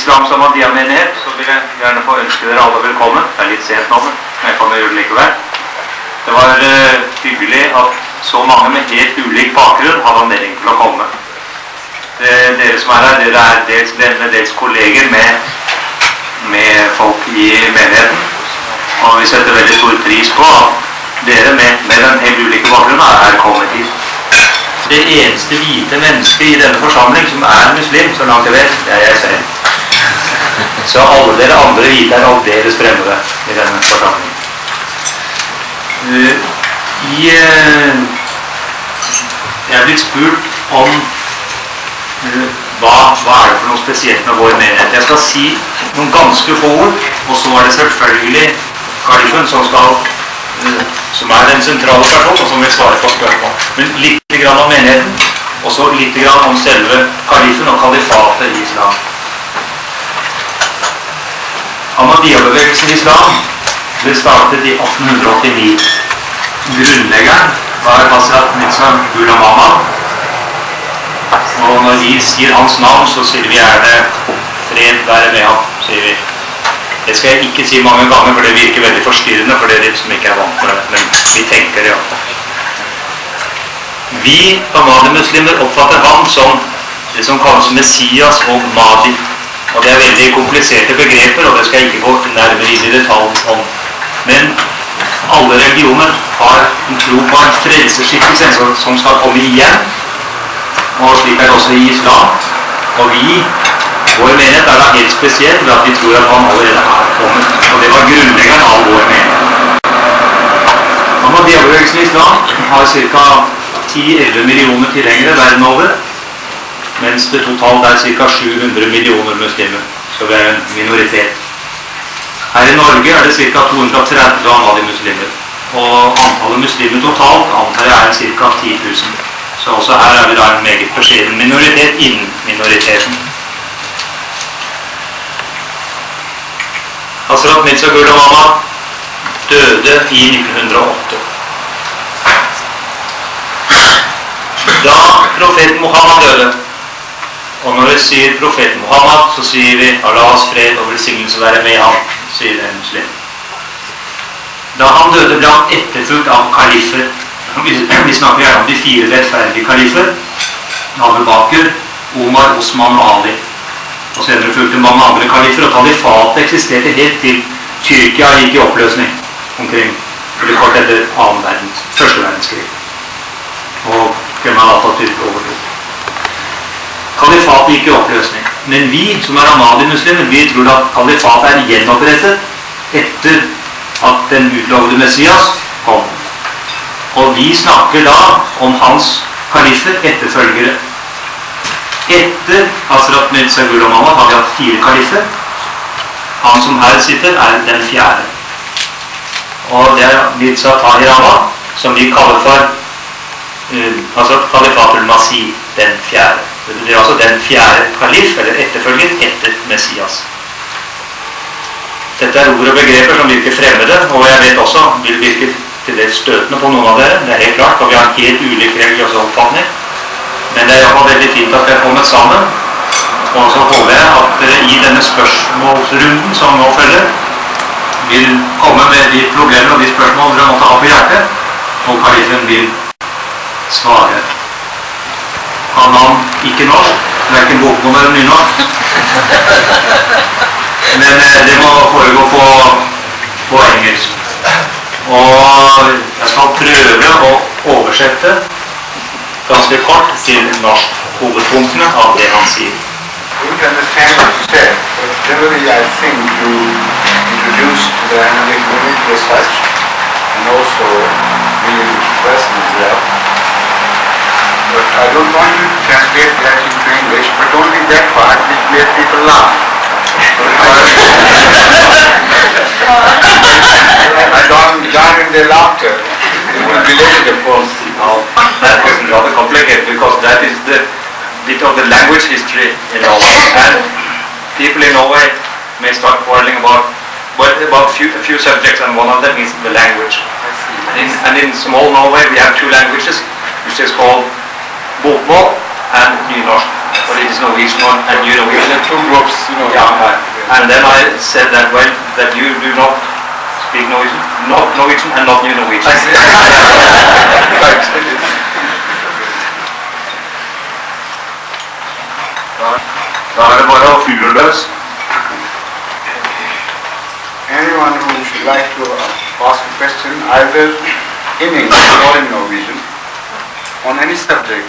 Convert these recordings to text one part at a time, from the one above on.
Islam Ahmadiyya-menighet, så vil jeg gjerne få ønske dere alle velkommen. Det litt sent nå, men jeg kan gjøre det likevel. Det var hyggelig at så mange med helt ulik bakgrunn hadde anledning til å komme. Dere som her, dere dels venner, dels kolleger med folk i menigheten. Og vi setter veldig stor pris på at dere med den helt ulike bakgrunnen kommet hit. Det eneste hvite mennesket i denne forsamling som muslim, så langt jeg vet, det jeg selv. Så alle dere andre hvite aldeles fremmede i denne forsamlingen. Jeg har blitt spurt om hva det for noe spesielt med vår menighet. Jeg skal si noen ganske få ord, og så det selvfølgelig kalifen som den sentrale personen, og som vil svare på spørsmål. Men litt grann om menigheten, og så litt grann om selve kalifen og kalifatet i islam. Ahmadiyya-bevegelsen i islam ble startet i 1889. Grunnleggeren var Hazrat Mirza Ghulam Ahmad. Og når vi sier hans navn, så sier vi gjerne fred være med ham, sier vi. Det skal jeg ikke si mange ganger, for det virker veldig forstyrrende for dere som ikke vant med det, men vi tenker det også. Vi Ahmadi-muslimer oppfatter ham som det som kalles Messias og Mahdi. Og det veldig kompliserte begreper, og det skal jeg ikke gå nærmere inn i detalj om. Men alle religioner har en tro på en frelserskikkelse som skal komme igjen. Og slik det også i islam. Og vår menighet da helt spesiell ved at vi tror at han allerede kommet. Og det var grunnleggeren av vår menighet. Ahmadiyya-bevegelsen i islam har ca. 10-11 millioner tilhengere verden over. Mens det totalt ca. 700 millioner muslimer, så vi en minoritet. Her i Norge det ca. 230 Ahmadi-muslimer, og antallet muslimer totalt antar jeg ca. 10 000. Så også her vi da en meget beskjeden minoritet innen minoriteten. Hazrat Mirza Ghulam Ahmad døde i 1908. Da profeten Muhammad døde, og når vi sier profeten Muhammad, så sier vi Allahs fred og velsignelse være med ham, sier en muslim. Da han døde ble han etterfulgt av kalifer. Vi snakker gjerne om de 4 rettferdige kalifer. Abu Bakr, Omar, Osman og Ali. Og senere fulgte mange andre kalifer, og kalifatet eksisterte helt til Tyrkia gikk i oppløsning omkring, kort etter første verdenskrig. Og Kemal Atatürk overtok. Kalifatet gikk i oppløsning. Men vi som Ahmadi-muslimer, vi tror at kalifatet gjenopprettet etter at den utlovede Messias kom. Og vi snakker da om hans kalifer, etterfølgere. Etter Hazrat Mirza Ghulam Ahmad har vi hatt 4 kalifer. Han som her sitter den 4. Og det Mirza Tahir Ahmad, som vi kaller for Kalifatul Masih, den 4. Det betyr altså den 4. kalif, eller etterfølger etter Messias. Dette ord og begreper som virker fremmede, og jeg vet også vil virke til det støtende på noen av dere. Det helt klart, og vi har en helt ulik religiøs oppfatning. Men det i hvert fall veldig fint at vi har kommet sammen. Og så håper jeg at dere i denne spørsmålsrunden som nå følger, vil komme med de problemer og de spørsmål dere måtte ha på hjertet, og kalifen vil svare. Han ikke norsk, hverken bokmål eller nynorsk. Men det må foregå på engelsk. Og jeg skal prøve å oversette ganske kort til norsk hovedpunktene av det han sier. I don't understand what you said, but generally I think you introduced the Ahmadi community as such, and also really person as well. But I don't want you to translate that into English, but only that part which made people laugh. I don't join in their laughter. It will be related, of course. That is rather complicated because that is the bit of the language history in Norway. And people in Norway may start quarreling about a few subjects, and one of them is the language. And in small Norway we have 2 languages, which is called bokmål and nynorsk. politisk Norwegian and New Norwegian. Two groups, Yeah. And then I said that that you do not speak Norwegian, not Norwegian and not New Norwegian. I see. Da er det bare å fyre løs. Anyone who would like to ask a question, either in English or in Norwegian, on any subject,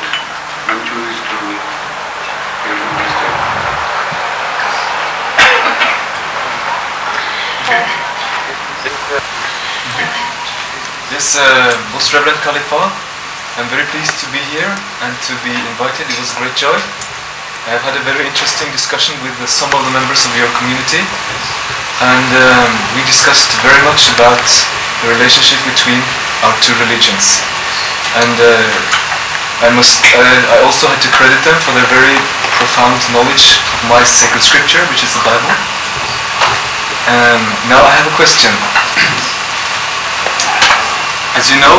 one chooses to give an question. Yes, Most Reverend Khalifa, I'm very pleased to be here and to be invited. It was a great joy. I have had a very interesting discussion with some of the members of your community, and we discussed very much about the relationship between our two religions. And I also had to credit them for their very profound knowledge of my sacred scripture, which is the Bible. Now I have a question. As you know,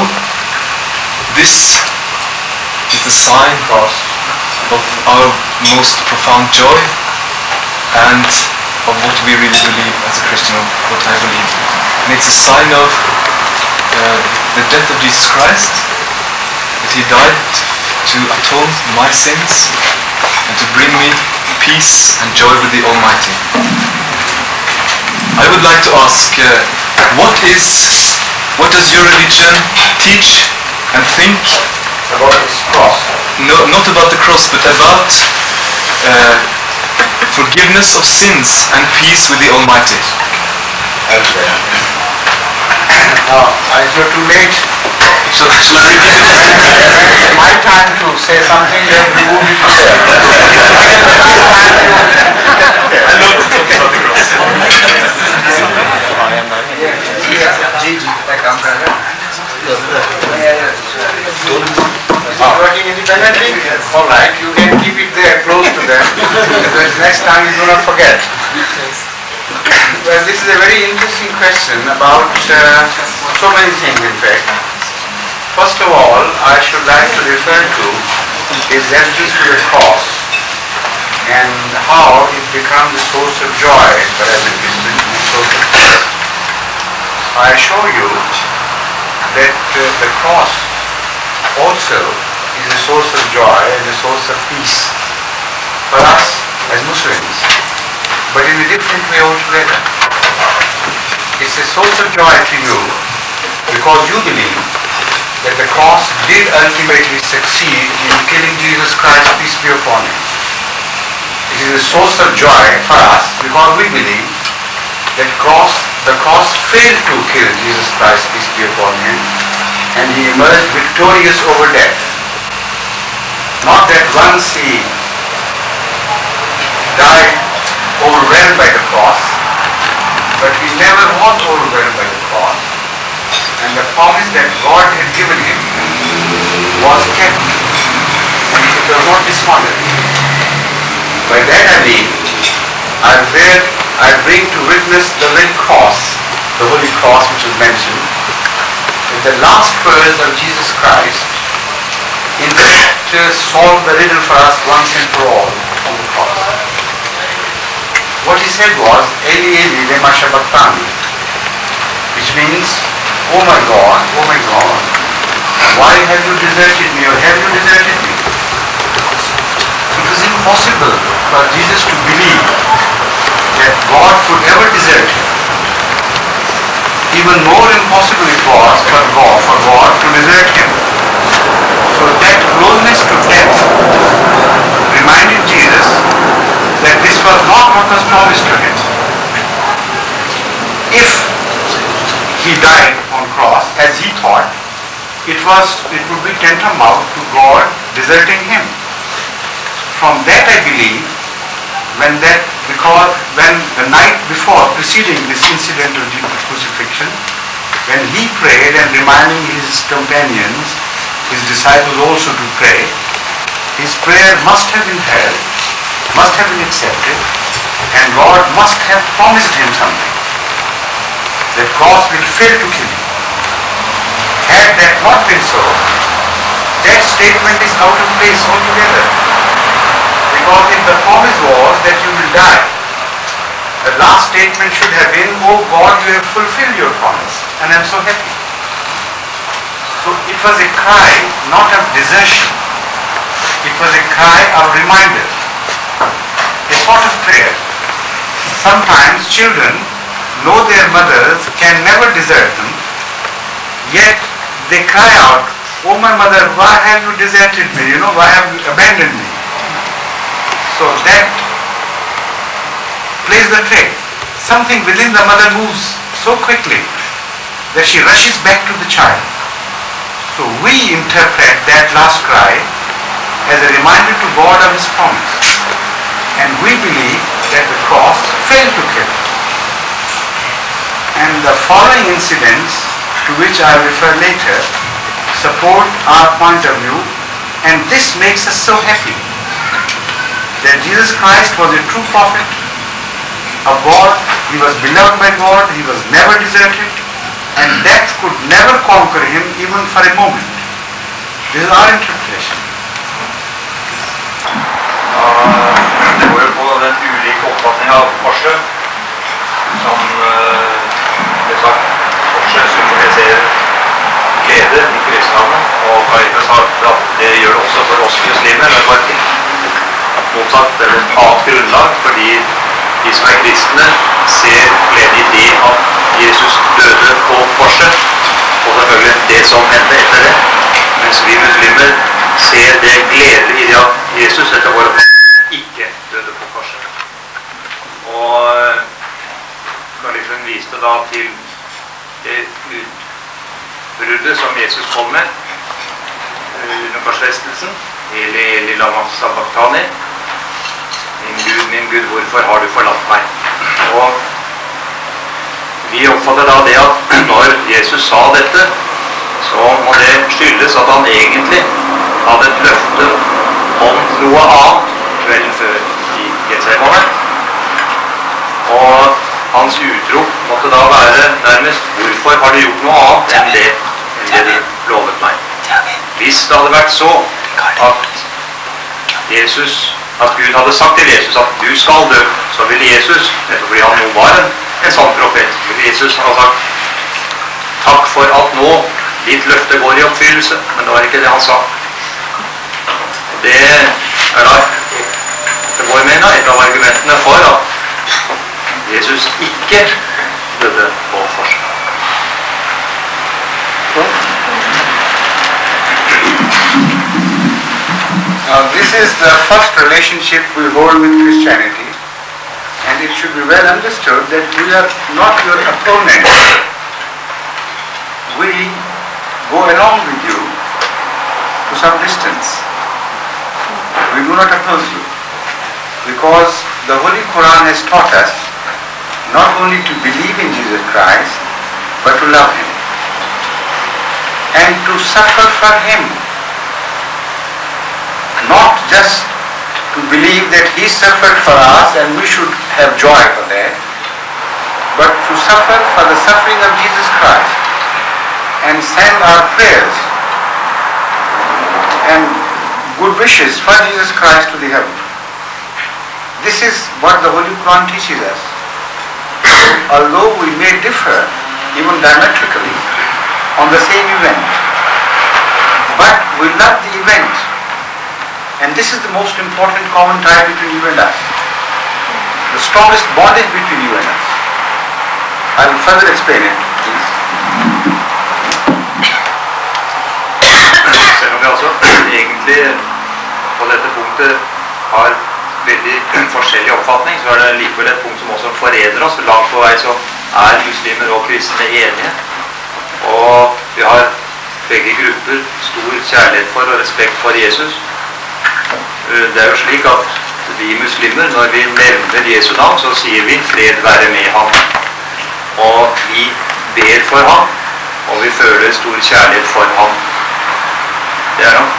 this is the sign of our most profound joy and of what we really believe as a Christian, of what I believe. And it's a sign of the death of Jesus Christ, that He died to atone my sins and to bring me peace and joy with the Almighty. I would like to ask, what does your religion teach and think About this cross. No, not about the cross, but about forgiveness of sins and peace with the Almighty? Elsewhere. Now, you're too late. Shall I repeat it? My time to say something, then you move it to there. I love to talk about the cross. Working independently? All right, you can keep it there, close to them. Because next time you do not forget. Well, this is a very interesting question about so many things, in fact. First of all, I should like to refer to his reference to the cross and how it becomes a source of joy for every Christian. I assure you that the cross also is a source of joy and a source of peace for us as Muslims, but in a different way altogether. It's a source of joy to you because you believe that the cross did ultimately succeed in killing Jesus Christ, peace be upon Him. It is a source of joy for us because we believe that the cross failed to kill Jesus Christ, peace be upon Him, and He emerged victorious over death. Not that once He died overwhelmed by the cross, but He never was overwhelmed by the cross, and the promise that God had given Him was kept, and it was not dishonored. By that I mean, I bring to witness the very cross, the Holy Cross which was mentioned, that the last words of Jesus Christ in fact solved the riddle for us once and for all on the cross. What He said was, Eli Eli lema sabachthani, which means, oh my God, why have you deserted me, or have you deserted me? It was impossible for Jesus to believe that God could ever desert Him. Even more impossible it was for God to desert Him. So that closeness to death reminded Jesus that this was not what was promised to Him. If He died on cross, as He thought, it would be tantamount to God deserting Him. From that I believe, when the night before preceding this incident of Jesus' crucifixion, when He prayed and reminding His companions, His disciples also to pray, His prayer must have been heard, must have been accepted, and God must have promised Him something. The cross will fail to kill Him. Had that not been so, that statement is out of place altogether. Because if the promise was that you will die, the last statement should have been, oh God, you have fulfilled your promise, and I am so happy. So it was a cry, not of desertion. It was a cry of reminder, a sort of prayer. Sometimes children know their mothers can never desert them, yet they cry out, oh my mother, why have you deserted me? Why have you abandoned me? So that plays the trick. Something within the mother moves so quickly that she rushes back to the child. So we interpret that last cry as a reminder to God of His promise. And we believe that the cross failed to kill. And the following incidents, to which I will refer later, support our point of view, and this makes us so happy that Jesus Christ was a true prophet of God. He was beloved by God, He was never deserted, and death could never conquer Him even for a moment. This is our interpretation. Det går jo på den ulike oppfatningen av korset, som det sagt, korset symboliserer glede i kristendommen, og Tahir sa at det gjør det også for oss muslimer, men bare motsatt, det er et annet grunnlag, fordi de som er kristne ser glede i det at Jesus døde på korset, og selvfølgelig det som hendte etter det, mens vi muslimer ser det glede i det at Jesus etter våre ikke døde på korset. Og Kalifen viste da til det utbruddet som Jesus kom med under korsfestelsen, Eli lama sabachthani, min Gud, hvorfor har du forlatt meg? Og vi oppfatter da det at når Jesus sa dette, så må det skyldes at han egentlig hadde et løfte om noe annet kvelden før i Getsemane. Og hans utrop måtte da være nærmest, hvorfor har du gjort noe annet enn det du lovet meg? Hvis det hadde vært så at Gud hadde sagt til Jesus at du skal dø, så ville Jesus, nettopp fordi han nå var en sånn profet, ville Jesus ha sagt takk for at nå ditt løfte går i oppfyllelse, men det var ikke det han sa. Og det er da etter vår mening et av argumentene for at Jesus ikke døde på korset. This is the first relationship we hold with Christianity, and it should be well understood that we are not your opponent. We go along with you to some distance. We do not oppose you, because the Holy Quran has taught us not only to believe in Jesus Christ, but to love Him and to suffer for Him. Not just to believe that He suffered for us and we should have joy for that, but to suffer for the suffering of Jesus Christ and send our prayers and good wishes for Jesus Christ to the heaven. This is what the Holy Quran teaches us. Although we may differ, even diametrically, on the same event, but we love the event. And this is the most important common tie between you and us. The strongest bondage between you and us. I will further explain it, please. Selv om vi altså egentlig på dette punktet har veldig forskjellig oppfatning, så er det likevel et punkt som også forener oss. Langt på vei så er muslimer og kristne enige. Og vi har begge grupper stor kjærlighet for og respekt for Jesus. Det er jo slik at vi muslimer, når vi nevner Jesu navn, så sier vi fred være med ham. Og vi ber for ham, og vi føler stor kjærlighet for ham. Det er nok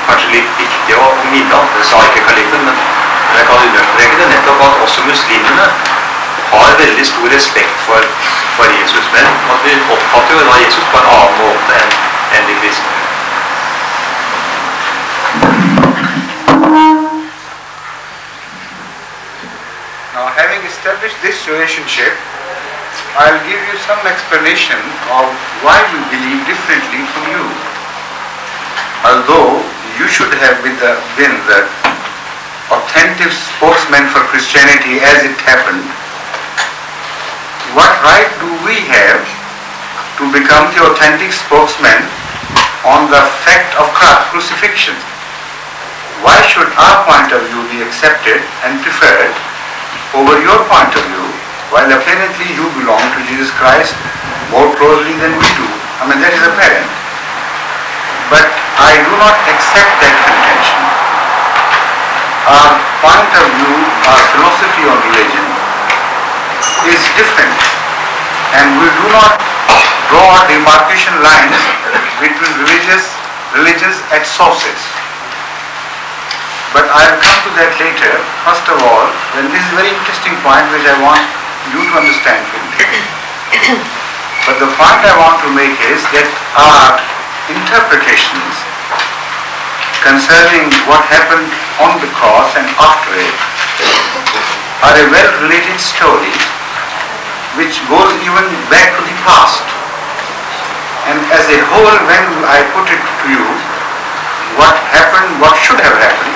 kanskje litt viktig å minne om, det sa ikke kalifen, men jeg kan understreke det nettopp at også muslimene har veldig stor respekt for Jesus, men at vi oppfatter jo da Jesus på en annen måte enn de kristne. Now, having established this relationship, I'll give you some explanation of why we believe differently from you. Although you should have been the authentic spokesman for Christianity as it happened, what right do we have to become the authentic spokesman on the fact of crucifixion? Why should our point of view be accepted and preferred over your point of view, while apparently you belong to Jesus Christ more closely than we do? I mean, that is apparent. But I do not accept that contention. Our point of view, our philosophy on religion is different, and we do not draw demarcation lines between religions at sources. But I'll come to that later. First of all, then this is a very interesting point which I want you to understand fully. But the point I want to make is that our interpretations concerning what happened on the cross and after it are a well-related story which goes even back to the past. And as a whole, when I put it to you, what happened, what should have happened,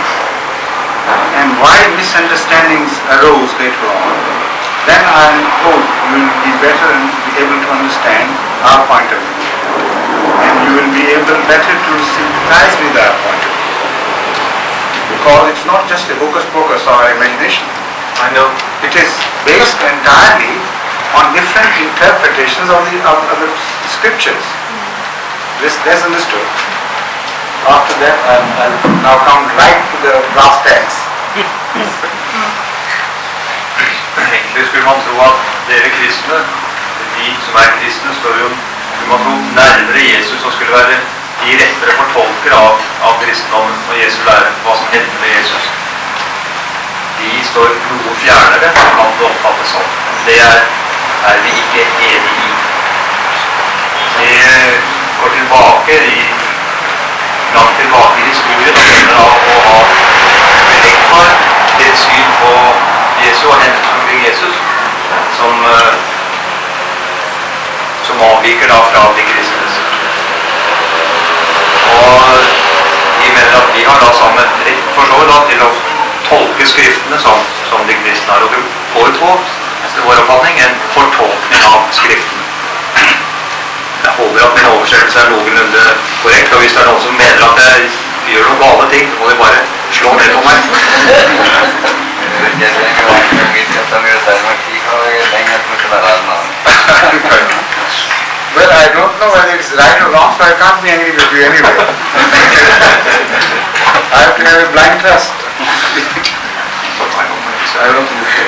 and why misunderstandings arose later on, then I hope you will be better and be able to understand our point of view. And you will be able better to sympathize with our point of view. Because it's not just a hocus pocus or imagination. I know. It is based entirely on different interpretations of the scriptures. That's understood. After that, I'll now come right to the brass tacks. Egentlig skulle man tro at dere kristne, de som kristne, skulle man tro nærmere Jesus og skulle være de rettere fortolkere av kristendommen og Jesu lære, hva som hendte med Jesus. De står noe fjernere, kan det oppfattes sånn. Det er vi ikke enige i. De går tilbake langt tilbake i historien og begynner å ha belegg for det syn på Jesu og hendelsen omkring Jesus som avviker da fra de kristnes. Og de mener at de har da sammen rett for så da til å tolke skriftene som de kristne har. Og du får på, etter vår oppfatning, en fortolkning av skriftene. Jeg håper at min oversettelse er noenlunde korrekt, og hvis det er noen som mener at jeg gjør noen gale ting, så må de bare slå ned på meg. Well, I don't know whether it's right or wrong, so I can't be angry with you anyway. I have to have a blind trust. I don't think so.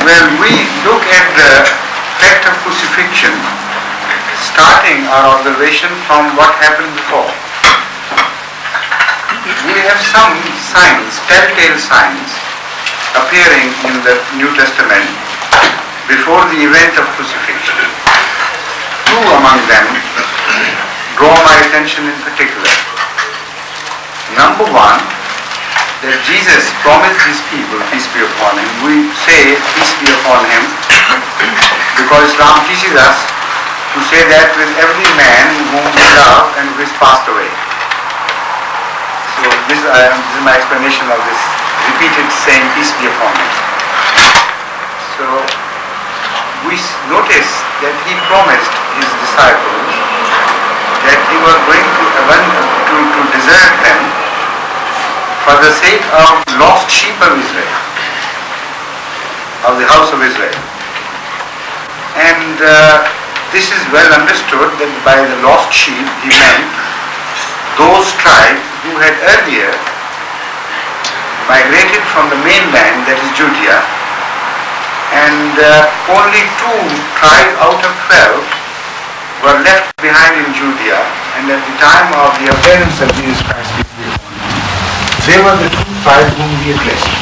Well, we look at the fact of crucifixion, starting our observation from what happened before. We have some signs, telltale signs, appearing in the New Testament before the event of crucifixion. Two among them draw my attention in particular. Number one, that Jesus promised his people, peace be upon him. We say peace be upon him because Islam teaches us to say that with every man whom we love and who is passed away. So this is my explanation of this repeated saying peace be upon him. So we notice that he promised his disciples that he was going to desert them for the sake of lost sheep of Israel, of the house of Israel. And this is well understood that by the lost sheep he meant those tribes who had earlier migrated from the mainland, that is Judea, and only 2 tribes out of 12 were left behind in Judea, and at the time of the appearance of Jesus Christ, they were the 2 tribes whom he addressed.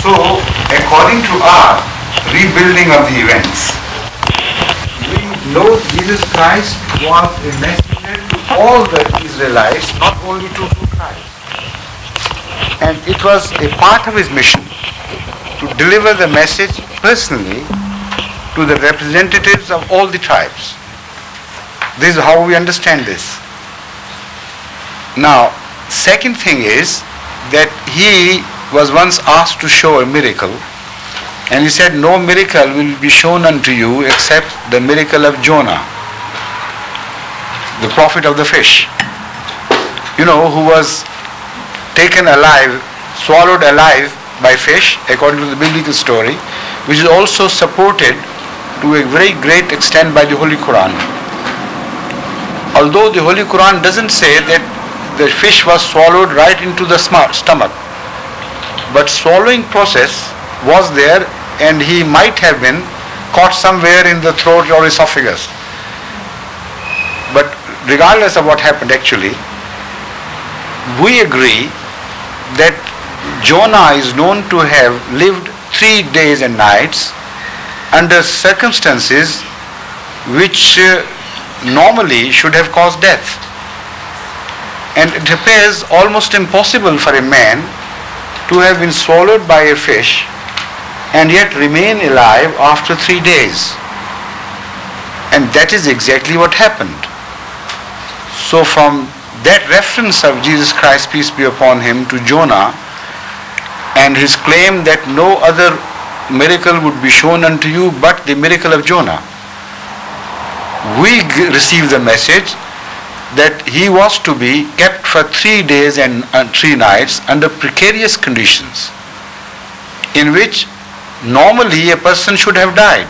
So, according to our rebuilding of the events, we know Jesus Christ was a messenger to all the Israelites, not only to 2 tribes. And it was a part of his mission to deliver the message personally to the representatives of all the tribes. This is how we understand this. Now, second thing is that he was once asked to show a miracle, and he said, no miracle will be shown unto you except the miracle of Jonah, the prophet of the fish, who was taken alive, swallowed alive by fish, according to the biblical story, which is also supported to a very great extent by the Holy Quran. Although the Holy Quran doesn't say that the fish was swallowed right into the stomach, but swallowing process was there, and he might have been caught somewhere in the throat or esophagus. But regardless of what happened actually, we agree that Jonah is known to have lived 3 days and nights under circumstances which normally should have caused death. And it appears almost impossible for a man to have been swallowed by a fish and yet remain alive after 3 days. And that is exactly what happened. So from that reference of Jesus Christ, peace be upon him, to Jonah, and his claim that no other miracle would be shown unto you but the miracle of Jonah, we receive the message that he was to be kept for 3 days and 3 nights under precarious conditions, in which normally a person should have died.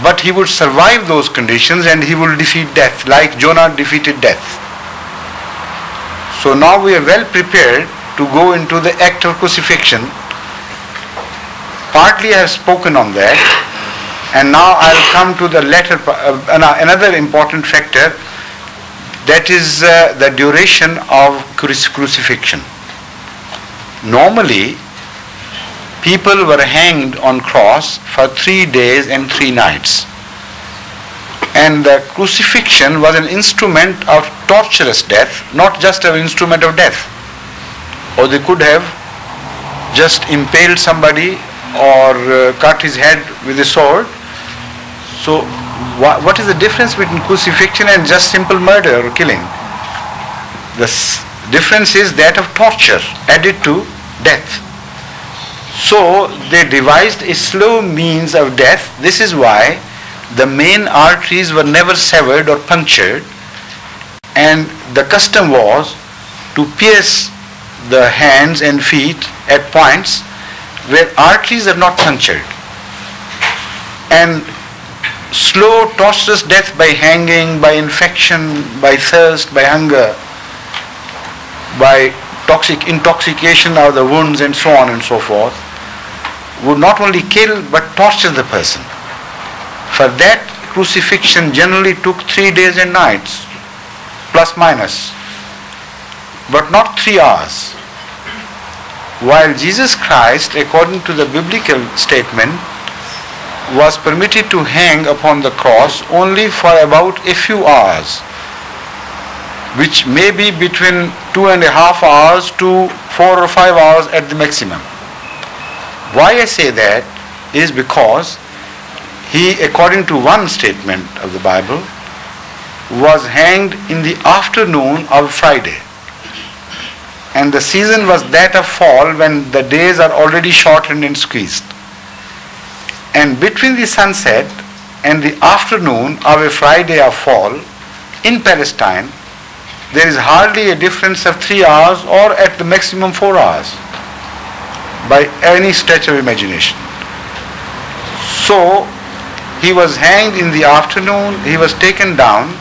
But he would survive those conditions and he will defeat death, like Jonah defeated death. So now we are well prepared to go into the act of crucifixion. Partly I have spoken on that, and now I'll come to the latter, another important factor, that is the duration of crucifixion. Normally, people were hanged on cross for 3 days and 3 nights. And the crucifixion was an instrument of torturous death, not just an instrument of death. Or they could have just impaled somebody or cut his head with a sword. So what is the difference between crucifixion and just simple murder or killing? The difference is that of torture added to death. So they devised a slow means of death. This is why the main arteries were never severed or punctured, and the custom was to pierce the hands and feet at points where arteries are not punctured. And slow torturous death by hanging, by infection, by thirst, by hunger, by intoxication of the wounds and so on and so forth, would not only kill but torture the person. For that, crucifixion generally took 3 days and nights, plus minus, but not 3 hours. While Jesus Christ, according to the biblical statement, was permitted to hang upon the cross only for about a few hours, which may be between 2.5 hours to 4 or 5 hours at the maximum. Why I say that is because he, according to one statement of the Bible, was hanged in the afternoon of Friday. And the season was that of fall, when the days are already shortened and squeezed. And between the sunset and the afternoon of a Friday of fall in Palestine, there is hardly a difference of 3 hours or at the maximum 4 hours by any stretch of imagination. So he was hanged in the afternoon. He was taken down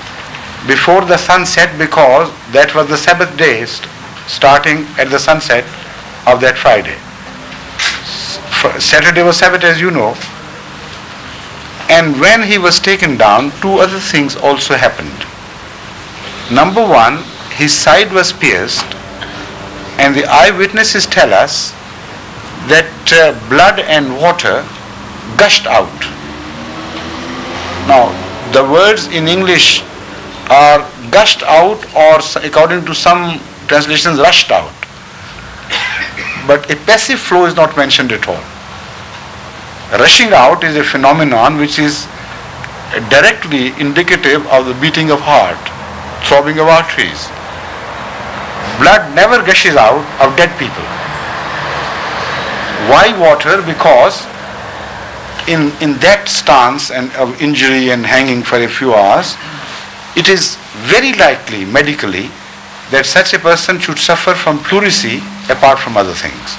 before the sunset, because that was the Sabbath day, starting at the sunset of that Friday. Saturday was Sabbath, as you know. And when he was taken down, 2 other things also happened. Number one, his side was pierced, and the eyewitnesses tell us that blood and water gushed out. Now, the words in English are gushed out, or according to some translations, rushed out. but a passive flow is not mentioned at all. Rushing out is a phenomenon which is directly indicative of the beating of heart, throbbing of arteries. Blood never gushes out of dead people. Why water? Because in that stance and of injury and hanging for a few hours, it is very likely medically that such a person should suffer from pleurisy apart from other things.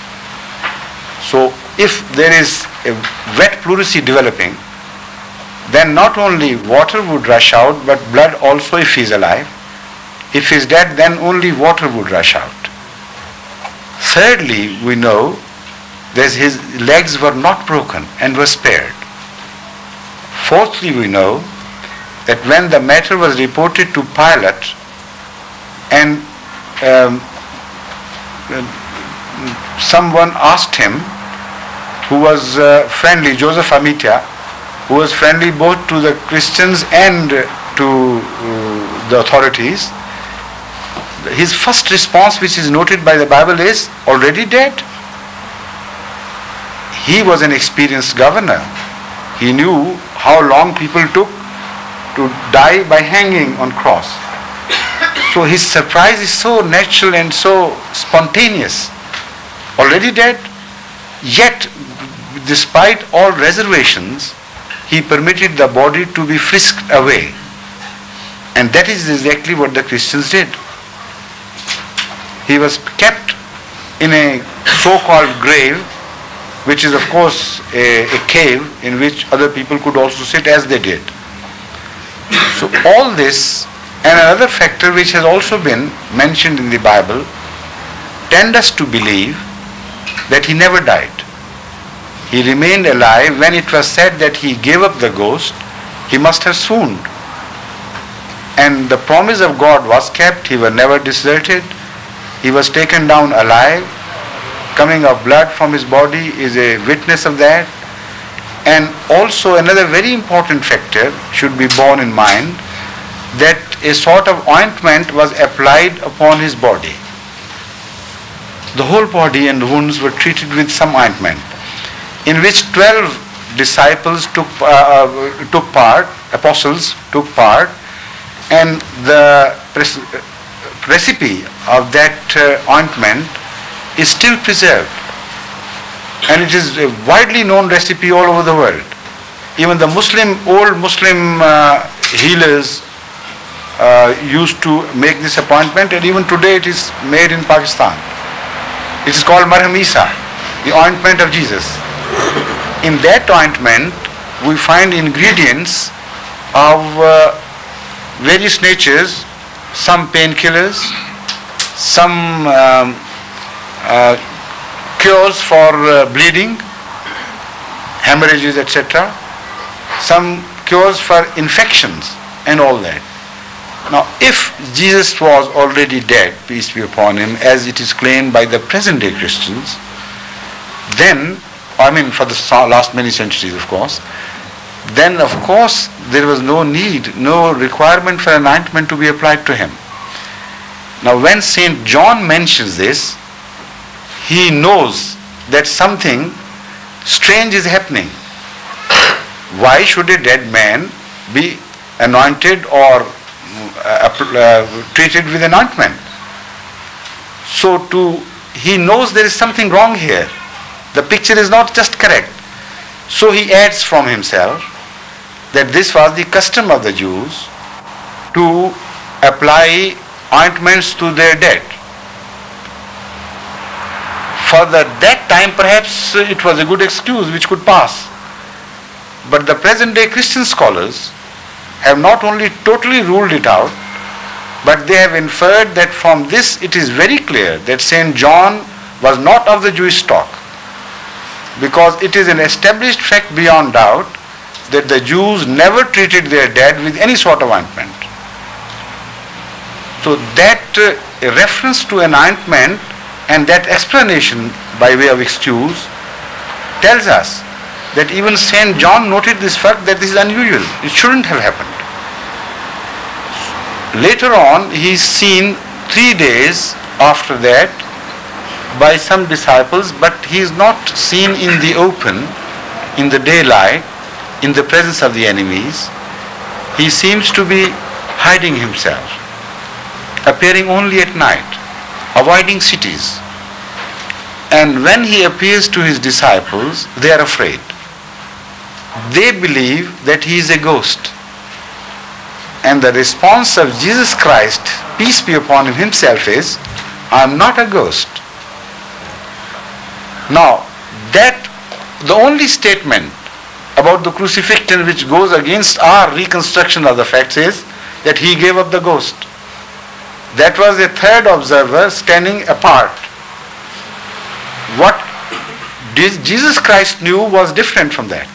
So if there is a wet pleurisy developing, then not only water would rush out, but blood also if he is alive. If he is dead, then only water would rush out. Thirdly, we know that his legs were not broken and were spared. Fourthly, we know that when the matter was reported to Pilate and someone asked him, who was friendly, Joseph Amitia, who was friendly both to the Christians and to the authorities, his first response, which is noted by the Bible, is already dead. He was an experienced governor. He knew how long people took to die by hanging on cross. So his surprise is so natural and so spontaneous. Already dead, yet despite all reservations, he permitted the body to be frisked away. And that is exactly what the Christians did. He was kept in a so-called grave, which is of course a cave in which other people could also sit as they did. So all this and another factor which has also been mentioned in the Bible tend us to believe that he never died. He remained alive. When it was said that he gave up the ghost, he must have swooned. And the promise of God was kept. He was never deserted. He was taken down alive. Coming of blood from his body is a witness of that. And also another very important factor should be borne in mind, that a sort of ointment was applied upon his body. The whole body and wounds were treated with some ointment, in which 12 disciples took part, apostles took part, and the recipe of that ointment is still preserved. And it is a widely known recipe all over the world. Even the old Muslim healers used to make this ointment, and even today it is made in Pakistan. It is called marhamisa, the ointment of Jesus. In that ointment, we find ingredients of various natures, some painkillers, some cures for bleeding, hemorrhages, etc., some cures for infections and all that. Now, if Jesus was already dead, peace be upon him, as it is claimed by the present day Christians, then, for the last many centuries of course, then of course there was no need, no requirement for an ointment to be applied to him. Now when St. John mentions this, he knows that something strange is happening. Why should a dead man be anointed or treated with an ointment? So he knows there is something wrong here. The picture is not just correct. So he adds from himself that this was the custom of the Jews to apply ointments to their dead. For that time perhaps it was a good excuse which could pass. But the present day Christian scholars have not only totally ruled it out, but they have inferred that from this it is very clear that St. John was not of the Jewish stock, because it is an established fact beyond doubt that the Jews never treated their dead with any sort of ointment. So that reference to an ointment and that explanation by way of excuse tells us that even St. John noted this fact that this is unusual. It shouldn't have happened. Later on, he is seen 3 days after that by some disciples, but he is not seen in the open, in the daylight, in the presence of the enemies. He seems to be hiding himself, appearing only at night, avoiding cities. And when he appears to his disciples, they are afraid. They believe that he is a ghost. And the response of Jesus Christ, peace be upon him, himself is, I am not a ghost. Now, that the only statement about the crucifixion which goes against our reconstruction of the facts is that he gave up the ghost. That was a third observer standing apart. What Jesus Christ knew was different from that.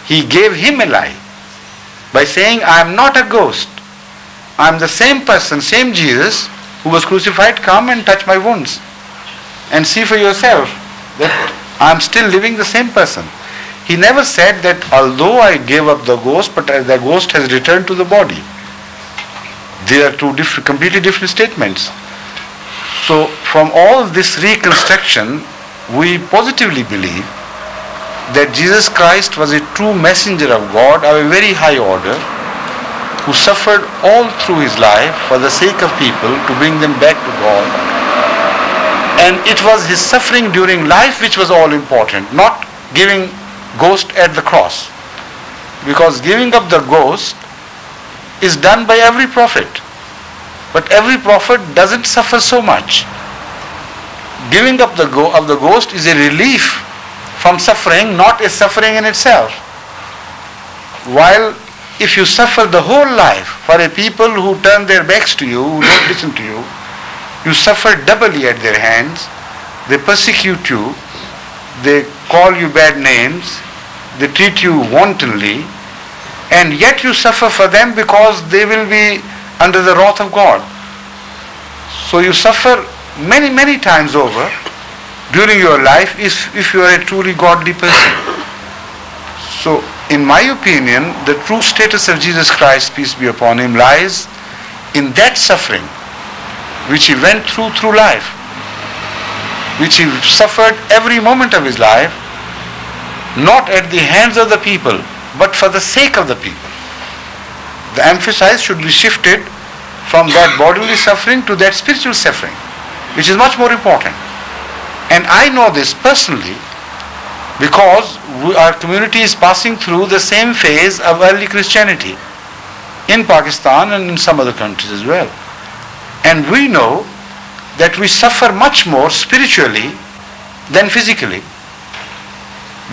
He gave him a lie by saying, I am not a ghost. I am the same person, same Jesus who was crucified. Come and touch my wounds and see for yourself that I am still living the same person. He never said that although I gave up the ghost, but the ghost has returned to the body. They are two completely different statements. So from all this reconstruction, we positively believe that Jesus Christ was a true messenger of God of a very high order, who suffered all through his life for the sake of people to bring them back to God. And it was his suffering during life which was all important, not giving ghost at the cross. Because giving up the ghost is done by every prophet. But every prophet doesn't suffer so much. Giving up the ghost is a relief from suffering, not a suffering in itself. While if you suffer the whole life for a people who turn their backs to you, who don't listen to you, you suffer doubly at their hands. They persecute you, they call you bad names, they treat you wantonly, and yet you suffer for them because they will be under the wrath of God. So you suffer many, many times over during your life if you are a truly godly person. So in my opinion, the true status of Jesus Christ, peace be upon him, lies in that suffering which he went through life, which he suffered every moment of his life, not at the hands of the people, but for the sake of the people. The emphasis should be shifted from that bodily suffering to that spiritual suffering, which is much more important. And I know this personally because our community is passing through the same phase of early Christianity in Pakistan and in some other countries as well. And we know that we suffer much more spiritually than physically.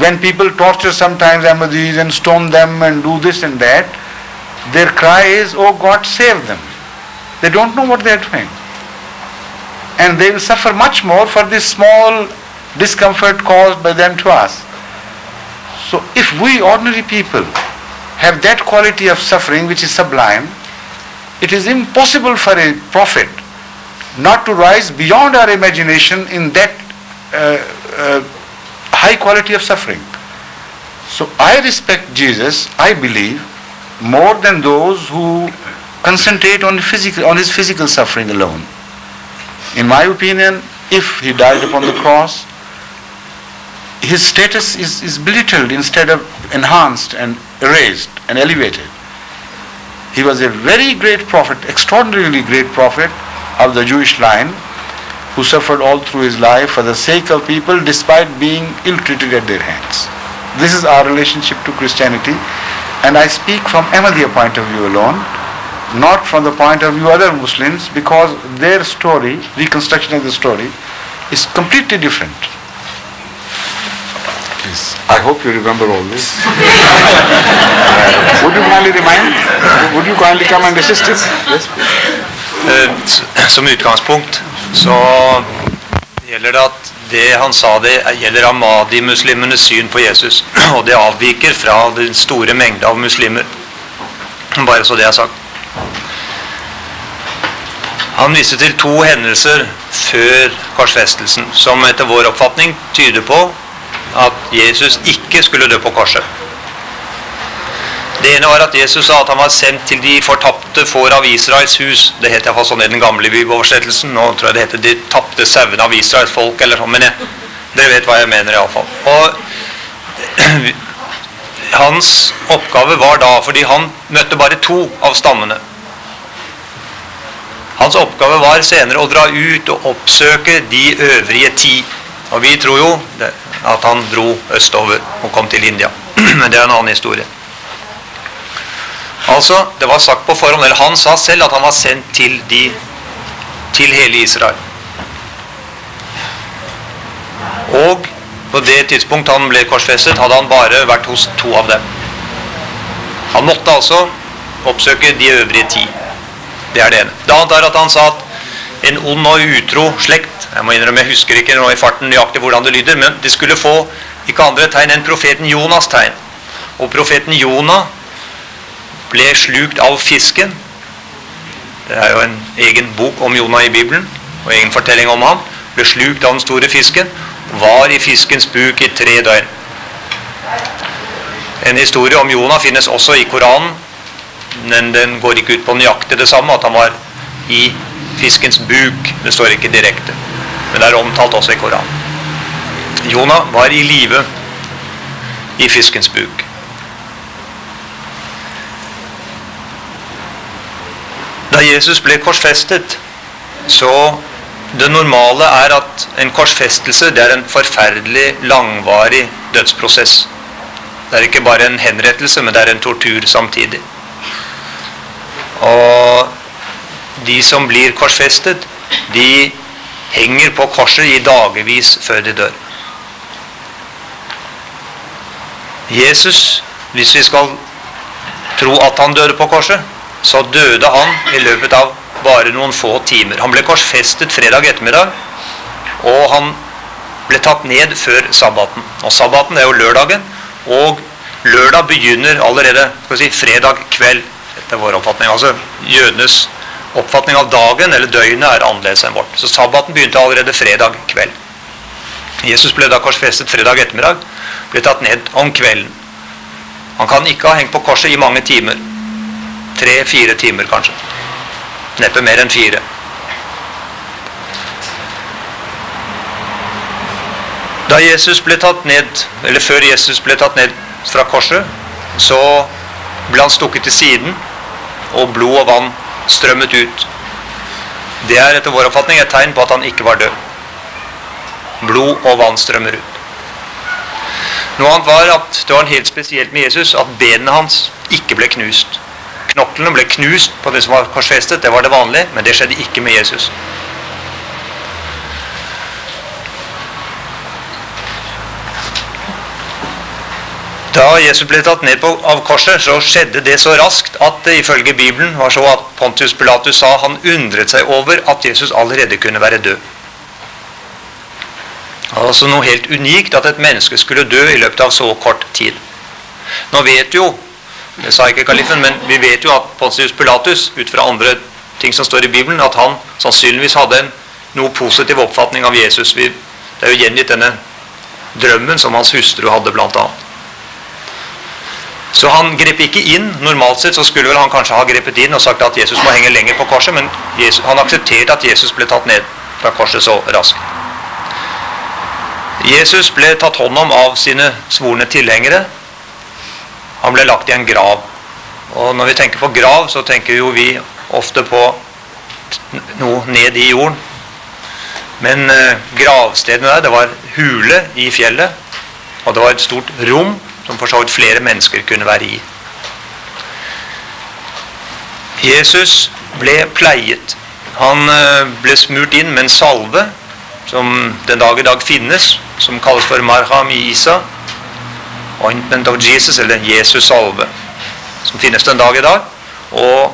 When people torture sometimes Ahmadis and stone them and do this and that, their cry is, oh God, save them. They don't know what they are doing. And they will suffer much more for this small discomfort caused by them to us. So if we ordinary people have that quality of suffering which is sublime, it is impossible for a prophet not to rise beyond our imagination in that high quality of suffering. So I respect Jesus, I believe, more than those who concentrate on his physical suffering alone. In my opinion, if he died upon the cross, his status is belittled instead of enhanced and erased and elevated. He was a very great prophet, extraordinarily great prophet of the Jewish line, who suffered all through his life for the sake of people despite being ill-treated at their hands. This is our relationship to Christianity, and I speak from Ahmadiyya point of view alone, not from the point of view of other Muslims, because their story, reconstruction of the story, is completely different. Please, I hope you remember all this. Would you kindly remind? Would you kindly come and assist us? Yes, please. Som utgangspunkt så gjelder det at det han sa det gjelder Ahmadi-muslimenes syn på Jesus, og det avviker fra den store mengde av muslimer. Bare så det er sagt. Han viste til to hendelser før korsfestelsen, som etter vår oppfatning tyder på at Jesus ikke skulle dø på korset. Det ene var at Jesus sa at han var sendt til de fortapte får av Israels hus. Det heter i hvert fall sånn i den gamle bibeloversettelsen. Nå tror jeg det heter de tapte sauene av Israels folk, eller sånn, men dere vet hva jeg mener i alle fall. Og hans oppgave var da, fordi han møtte bare 2 av stammene. Hans oppgave var senere å dra ut og oppsøke de øvrige 10. Og vi tror jo at han dro østover og kom til India. Men det er en annen historie. Altså, det var sagt på forhånd, eller han sa selv at han var sendt til hele Israel. Og på det tidspunkt han ble korsfestet, hadde han bare vært hos 2 av dem. Han måtte altså oppsøke de øvrige 10. Det er det ene. Det andre er at han sa at en ond og utro slekt, jeg må innrømme, jeg husker ikke nå i farten nøyaktig hvordan det lyder, men de skulle få ikke andre tegn enn profeten Jonas tegn. Og profeten Jonah ble slukt av fisken. Det er jo en egen bok om Jonah i Bibelen, og egen fortelling om ham. Ble slukt av den store fisken, var i fiskens buk i 3 døgn. En historie om Jonah finnes også i Koranen, men den går ikke ut på nøyaktig det samme, at han var i fiskens buk. Det står ikke direkte, men det er omtalt også i Koranen. Jonah var i live i fiskens buk. Da Jesus ble korsfestet, så det normale er at en korsfestelse, det er en forferdelig langvarig dødsprosess. Det er ikke bare en henrettelse, men det er en tortur samtidig. Og de som blir korsfestet, de henger på korset i dagevis før de dør. Jesus, hvis vi skal tro at han døde på korset, så døde han i løpet av bare noen få timer. Han ble korsfestet fredag ettermiddag, og han ble tatt ned før sabbaten. Og sabbaten er jo lørdagen, og lørdag begynner allerede fredag kveld, etter vår oppfatning. Altså jødenes oppfatning av dagen eller døgnet er annerledes enn vårt. Så sabbaten begynte allerede fredag kveld. Jesus ble da korsfestet fredag ettermiddag, ble tatt ned om kvelden. Han kan ikke ha hengt på korset i mange timer. 3-4 timer kanskje. Neppe mer enn 4. Da Jesus ble tatt ned, eller før Jesus ble tatt ned fra korset, så ble han stukket til siden, og blod og vann strømmet ut. Det er etter vår oppfatning et tegn på at han ikke var død. Blod og vann strømmer ut. Noe annet var at det var helt spesielt med Jesus at benene hans ikke ble knust. Knoklene ble knust på det som var korsfestet, det var det vanlige, men det skjedde ikke med Jesus. Da Jesus ble tatt ned av korset, så skjedde det så raskt at det ifølge Bibelen var så at Pontius Pilatus sa han undret seg over at Jesus allerede kunne være død. Altså noe helt unikt at et menneske skulle dø i løpet av så kort tid. Nå vet jo, det sa ikke kalifen, men vi vet jo at Pontius Pilatus, ut fra andre ting som står i Bibelen, at han sannsynligvis hadde noe positiv oppfatning av Jesus. Det er jo gjengitt denne drømmen som hans hustru hadde blant annet. Så han grep ikke inn. Normalt sett så skulle vel han kanskje ha grepet inn og sagt at Jesus må henge lenger på korset, men han aksepterte at Jesus ble tatt ned fra korset så raskt. Jesus ble tatt hånd om av sine svorne tilhengere. Han ble lagt i en grav. Og når vi tenker på grav, så tenker jo vi ofte på noe ned i jorden. Men gravstedene der, det var hule i fjellet, og det var et stort rom som for så vidt flere mennesker kunne være i. Jesus ble pleiet. Han ble smurt inn med en salve som den dag i dag finnes, som kalles for marham i Isa, ointment of Jesus, eller Jesus salve, som finnes den dag i dag. Og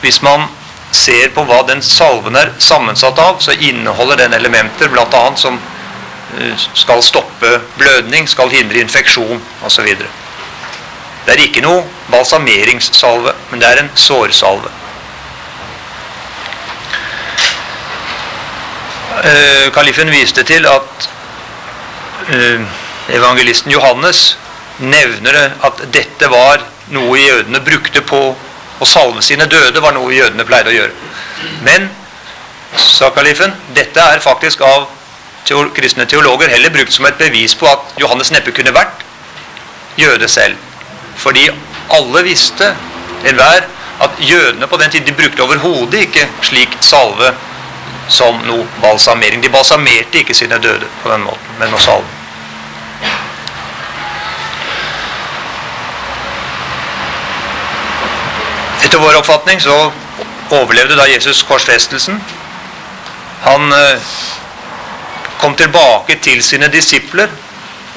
hvis man ser på hva den salven er sammensatt av, så inneholder den elementer blant annet som skal stoppe blødning, skal hindre infeksjon og så videre. Det er ikke noe balsameringssalve, men det er en sårsalve. Kalifen viste til at evangelisten Johannes nevner at dette var noe jødene brukte på å salve sine døde, var noe jødene pleide å gjøre. Men, sa kalifen, dette er faktisk av kristne teologer heller brukt som et bevis på at Johannes neppe kunne vært jøde selv. Fordi alle visste, enhver, at jødene på den tiden de brukte overhodet ikke slik salve som noe balsamering. De balsamerte ikke sine døde på den måten, men noe salve. Etter vår oppfatning så overlevde da Jesus korsfestelsen. Han kom tilbake til sine disipler,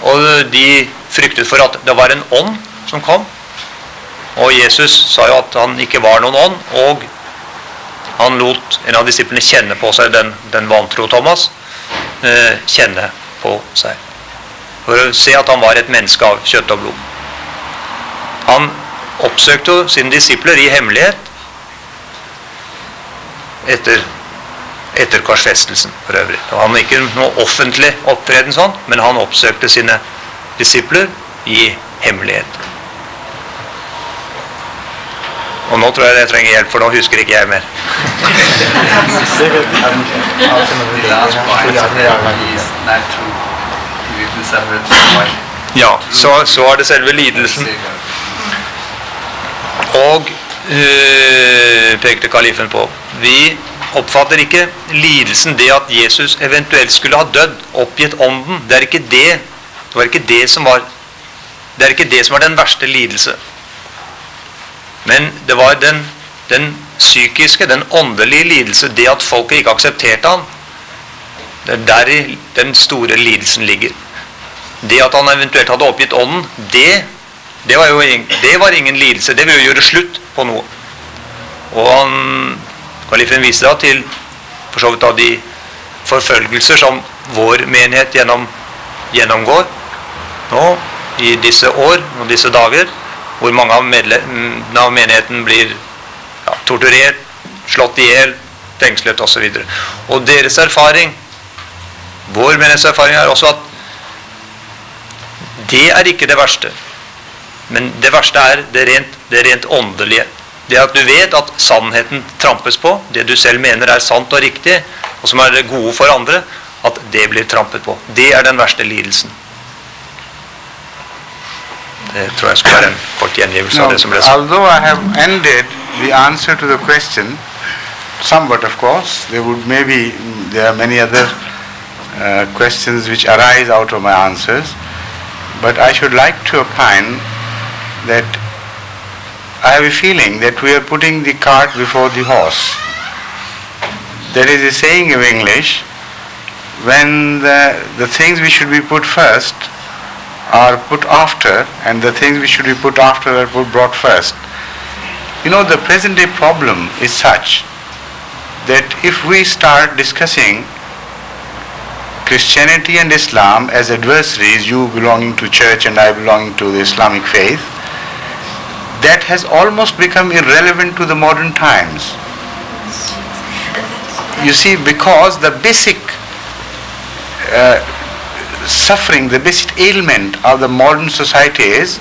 og de fryktet for at det var en ånd som kom. Og Jesus sa jo at han ikke var noen ånd, og han lot en av disiplene kjenne på seg, den vantro Thomas, kjenne på seg. For å se at han var et menneske av kjøtt og blod. Han oppsøkte sine disipler i hemmelighet etter korsfestelsen for øvrig. Og han ikke noe offentlig opptreden sånn, men han oppsøkte sine disipler i hemmelighet. Og nå tror jeg trenger hjelp, for nå husker ikke jeg mer. Ja, så er det selve lidelsen. Og pekte kalifen på, vi oppfatter ikke lidelsen, det at Jesus eventuelt skulle ha dødd, oppgitt ånden. Det er ikke det som var den verste lidelse. Men det var den psykiske, den åndelige lidelse, det at folket ikke aksepterte han. Det er der den store lidelsen ligger. Det at han eventuelt hadde oppgitt ånden, det var ingen lidelse. Det ville jo gjøre slutt på noe. Og kalifen viser da til for så vidt av de forfølgelser som vår menighet gjennomgår nå i disse år og disse dager, hvor mange av medlemmene av menigheten blir torturert, slått i hjel, fengslet og så videre. Og deres erfaring, vår menighetserfaring, er også at det er ikke det verste. Men det verste er det rent åndelige. Det at du vet at sannheten trampes på, det du selv mener er sant og riktig, og som er det gode for andre, at det blir trampet på. Det er den verste lidelsen. Det tror jeg skulle være en kort gjengivelse av det som ble sagt. Although I have ended the answer to the question, somewhat of course, there are many other questions which arise out of my answers, but I should like to opine that I have a feeling that we are putting the cart before the horse. There is a saying in English, when the things which should be put first are put after, and the things which should be put after are brought first. You know, the present day problem is such that if we start discussing Christianity and Islam as adversaries, you belonging to church and I belonging to the Islamic faith, that has almost become irrelevant to the modern times. You see, because the basic suffering, the basic ailment of the modern society is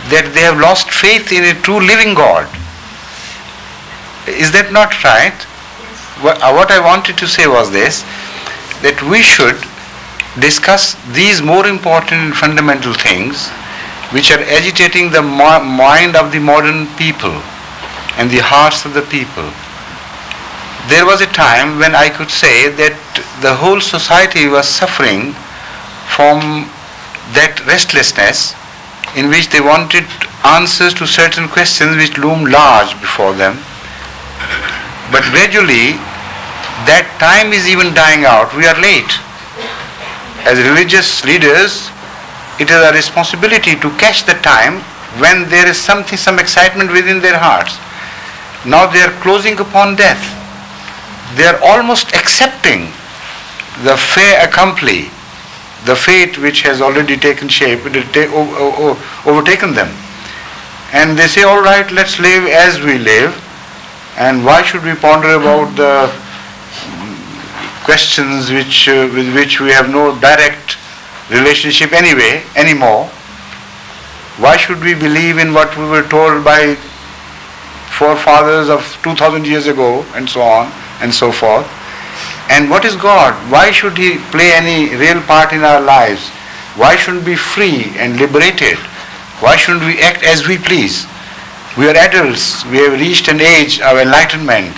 that they have lost faith in a true living God. Is that not right? What I wanted to say was this, that we should discuss these more important and fundamental things which are agitating the mind of the modern people and the hearts of the people. There was a time when I could say that the whole society was suffering from that restlessness in which they wanted answers to certain questions which loomed large before them. But gradually, that time is even dying out. We are late. As religious leaders, it is our responsibility to catch the time when there is some excitement within their hearts. Now they are closing upon death. They are almost accepting the fait accompli, the fate which has already taken shape, overtaken them. And they say, all right, let's live as we live, and why should we ponder about the questions with which we have no direct relationship anymore. Why should we believe in what we were told by forefathers of 2000 years ago, and so on and so forth? And what is God? Why should He play any real part in our lives? Why shouldn't we be free and liberated? Why shouldn't we act as we please? We are adults. We have reached an age of enlightenment.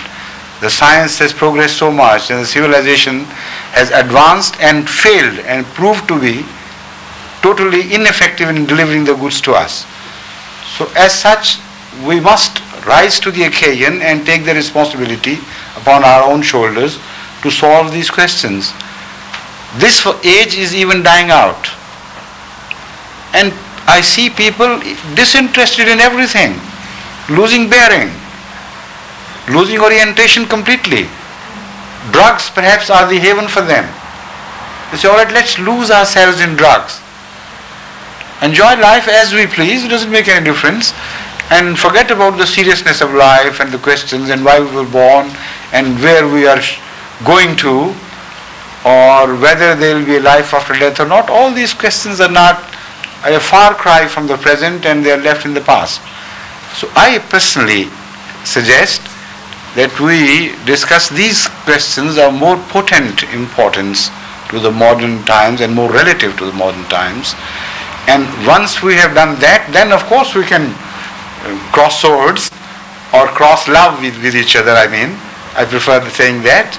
The science has progressed so much, and the civilization has advanced and failed and proved to be totally ineffective in delivering the goods to us. So as such, we must rise to the occasion and take the responsibility upon our own shoulders to solve these questions. This age is even dying out. And I see people disinterested in everything, losing bearing, losing orientation completely. Drugs perhaps are the haven for them. They say, all right, let's lose ourselves in drugs. Enjoy life as we please, it doesn't make any difference. And forget about the seriousness of life and the questions and why we were born and where we are going to, or whether there will be a life after death or not. All these questions are a far cry from the present, and they are left in the past. So I personally suggest that we discuss these questions of more potent importance to the modern times and more relative to the modern times. And once we have done that, then of course we can cross swords or cross love with each other. I mean, I prefer saying that.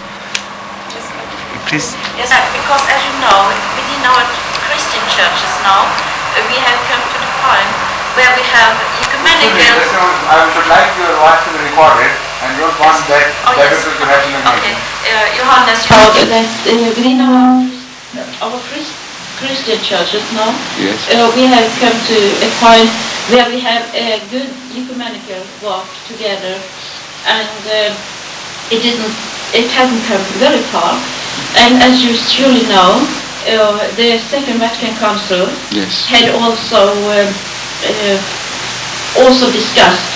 Please. Yes, because as you know, within our Christian churches now, we have come to the point where we have ecumenical... I would like your voice to be recorded, and don't want that to happen again. Okay, Johannes, within our Christian churches now, yes. We have come to a point where we have a good ecumenical work together, and it hasn't come very far. And as you surely know, the Second Vatican Council yes. had also discussed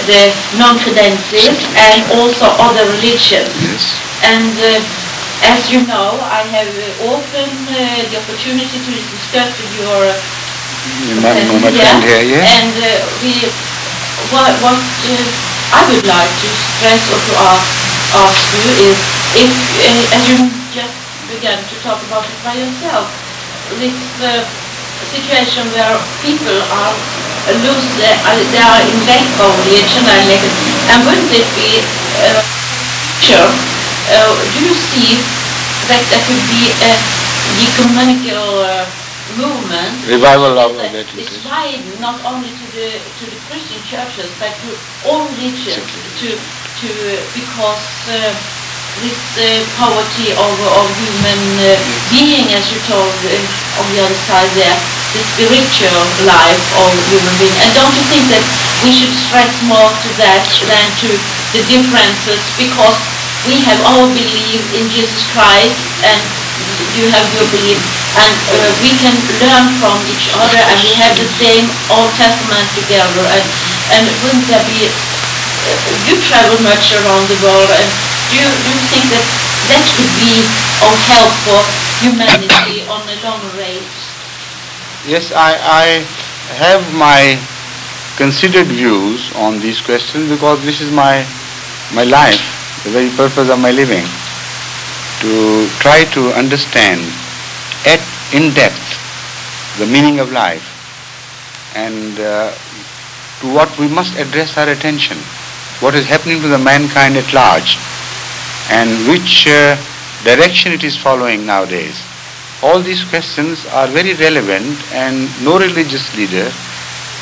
the non-credentials and also other religions. Yes. And as you know, I have often the opportunity to discuss with your friend here, yeah. And what I would like to stress or to ask you is, if as you just began to talk about it by yourself, this situation where people are loose, they are in lack of religion, and wouldn't it be sure? Do you see that there could be a ecumenical movement, revival of that is wide not only to the Christian churches but to all religions, because this poverty of human being, as you told on the other side there, the spiritual life of human being. And don't you think that we should stress more to that than to the differences, because we have our belief in Jesus Christ and you have your belief, and we can learn from each other, and we have the same Old Testament together, and wouldn't there be, you travel much around the world, and do you think that could be of help for humanity on a long race? Yes, I have my considered views on these questions, because this is my life, the very purpose of my living, to try to understand in depth the meaning of life, and to what we must address our attention, what is happening to the mankind at large, and which direction it is following nowadays. All these questions are very relevant, and no religious leader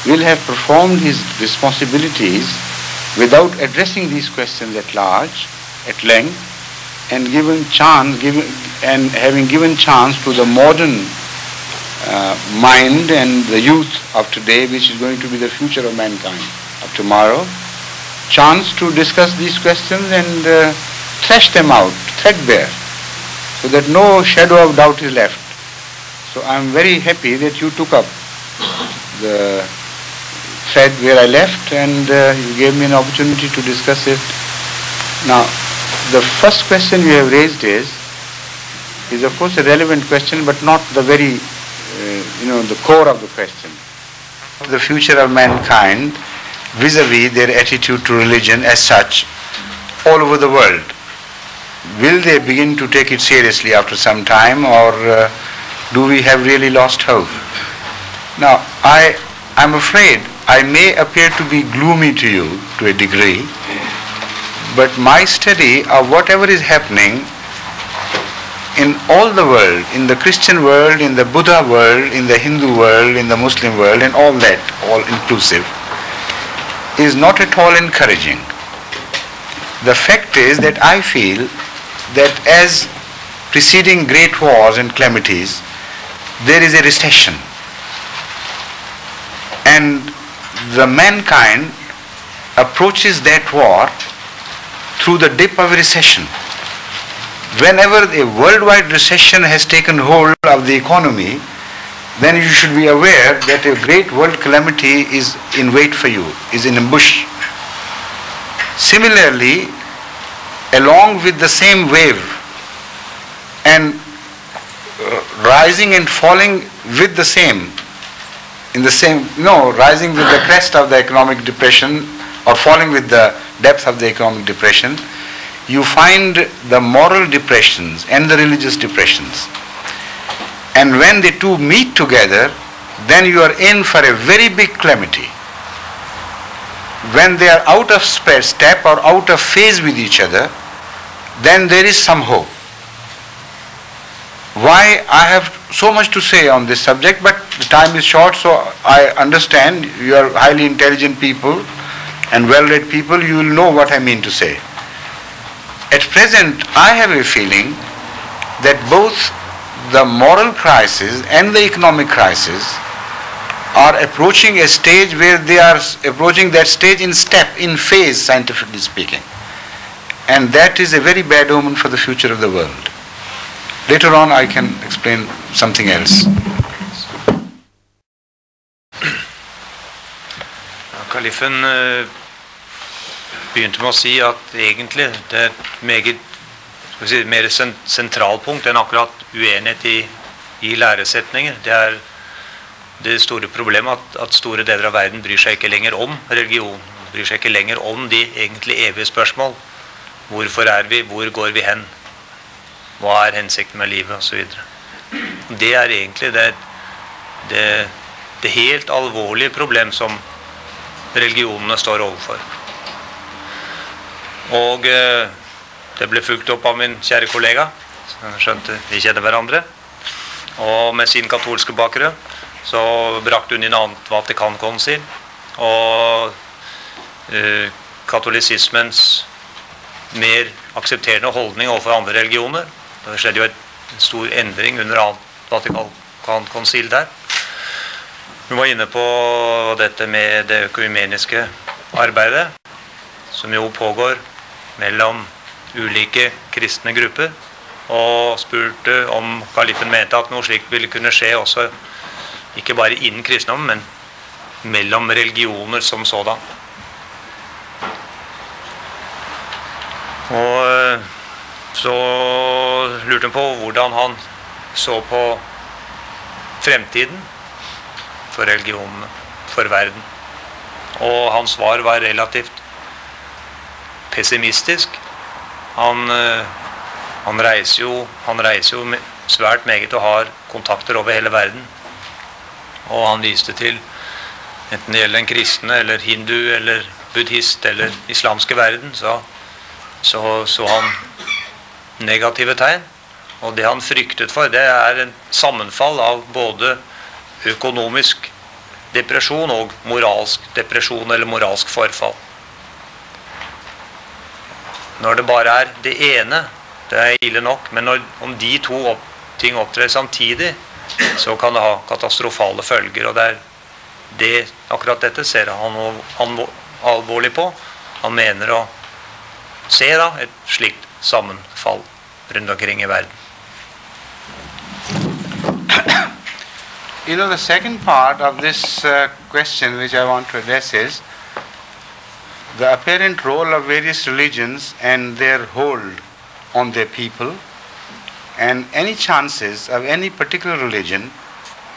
will have performed his responsibilities without addressing these questions at large, at length, and having given chance to the modern mind and the youth of today, which is going to be the future of mankind of tomorrow, chance to discuss these questions and thresh them out, threadbare, so that no shadow of doubt is left. So I am very happy that you took up the thread where I left, and you gave me an opportunity to discuss it. Now, the first question you have raised is of course a relevant question, but not the very, the core of the question. the future of mankind vis-a-vis their attitude to religion as such all over the world? Will they begin to take it seriously after some time, or do we have really lost hope? Now, I'm afraid I may appear to be gloomy to you to a degree, but my study of whatever is happening in all the world, in the Christian world, in the Buddha world, in the Hindu world, in the Muslim world, and all that, all inclusive, is not at all encouraging. The fact is that I feel that as preceding great wars and calamities, there is a recession. And the mankind approaches that war through the dip of a recession. Whenever a worldwide recession has taken hold of the economy, then you should be aware that a great world calamity is in wait for you, is in ambush. Similarly, along with the same wave and rising and falling with the same, rising with the crest of the economic depression or falling with the depth of the economic depression, you find the moral depressions and the religious depressions. And when the two meet together, then you are in for a very big calamity. When they are out of step or out of phase with each other, then there is some hope. Why? I have so much to say on this subject, but the time is short, so I understand you are highly intelligent people and well-read people, you will know what I mean to say. At present, I have a feeling that both the moral crisis and the economic crisis are approaching a stage where they are approaching that stage in step, in phase, scientifically speaking. And that is a very bad omen for the future of the world. Later on I can explain something else. Kalifen begynte med å si at egentlig det er et meget mer sentralpunkt enn akkurat uenighet i læresetninger. Det er det store problemet at store deler av verden bryr seg ikke lenger om religion, bryr seg ikke lenger om de egentlig evige spørsmål. Hvorfor er vi? Hvor går vi hen? Hva er hensikten med livet? Og så videre. Det er egentlig det helt alvorlige problem som religionene står overfor. Og det ble fulgt opp av min kjære kollega, som skjønte vi kjenner hverandre. Og med sin katolske bakgrunn så brakte hun inn annet Vatikankonsil. Og katolisismens mer aksepterende holdning overfor andre religioner. Det skjedde jo en stor endring under annet Vatikankonsil der. Hun var inne på dette med det økumeniske arbeidet, som jo pågår mellom ulike kristne grupper, og spurte om kalifen mente at noe slikt ville kunne skje også, ikke bare innen kristendommen, men mellom religioner som sådan. Og så lurte han på hvordan han så på fremtiden for religionene, for verden. Og hans svar var relativt pessimistisk. Han reiser jo svært meget og har kontakter over hele verden. Og han viste til, enten det gjelder en kristne, eller hindu, eller buddhist, eller islamske verden, så han negative tegn. Og det han fryktet for, det er en sammenfall av både økonomisk depresjon og moralsk depresjon eller moralsk forfall. Når det bare er det ene, det er ille nok, men om de to ting opptrer samtidig, så kan det ha katastrofale følger, og akkurat dette ser han alvorlig på. Han mener å se et slikt sammenfall rundt omkring i verden. You know, the second part of this question which I want to address is the apparent role of various religions and their hold on their people, and any chances of any particular religion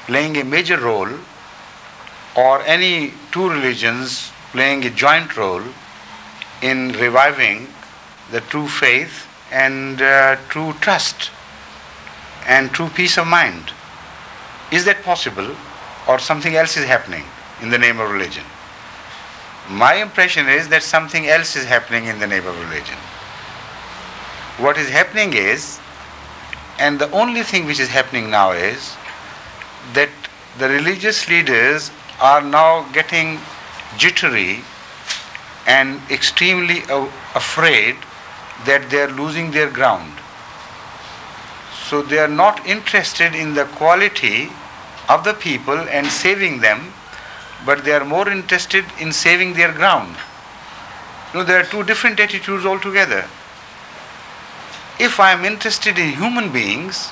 playing a major role or any two religions playing a joint role in reviving the true faith and true trust and true peace of mind. Is that possible, or something else is happening in the name of religion? My impression is that something else is happening in the name of religion. What is happening is, and the only thing which is happening now is, that the religious leaders are now getting jittery and extremely afraid that they are losing their ground. So they are not interested in the quality of the people and saving them, but they are more interested in saving their ground. There are two different attitudes altogether. If I am interested in human beings,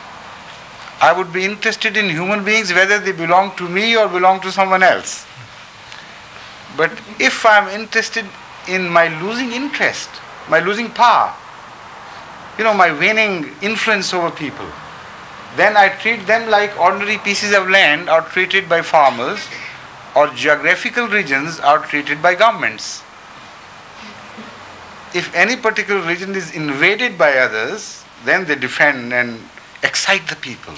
I would be interested in human beings whether they belong to me or belong to someone else. But if I am interested in my losing interest, my losing power, my waning influence over people, then I treat them like ordinary pieces of land are treated by farmers, or geographical regions are treated by governments. If any particular region is invaded by others, then they defend and excite the people,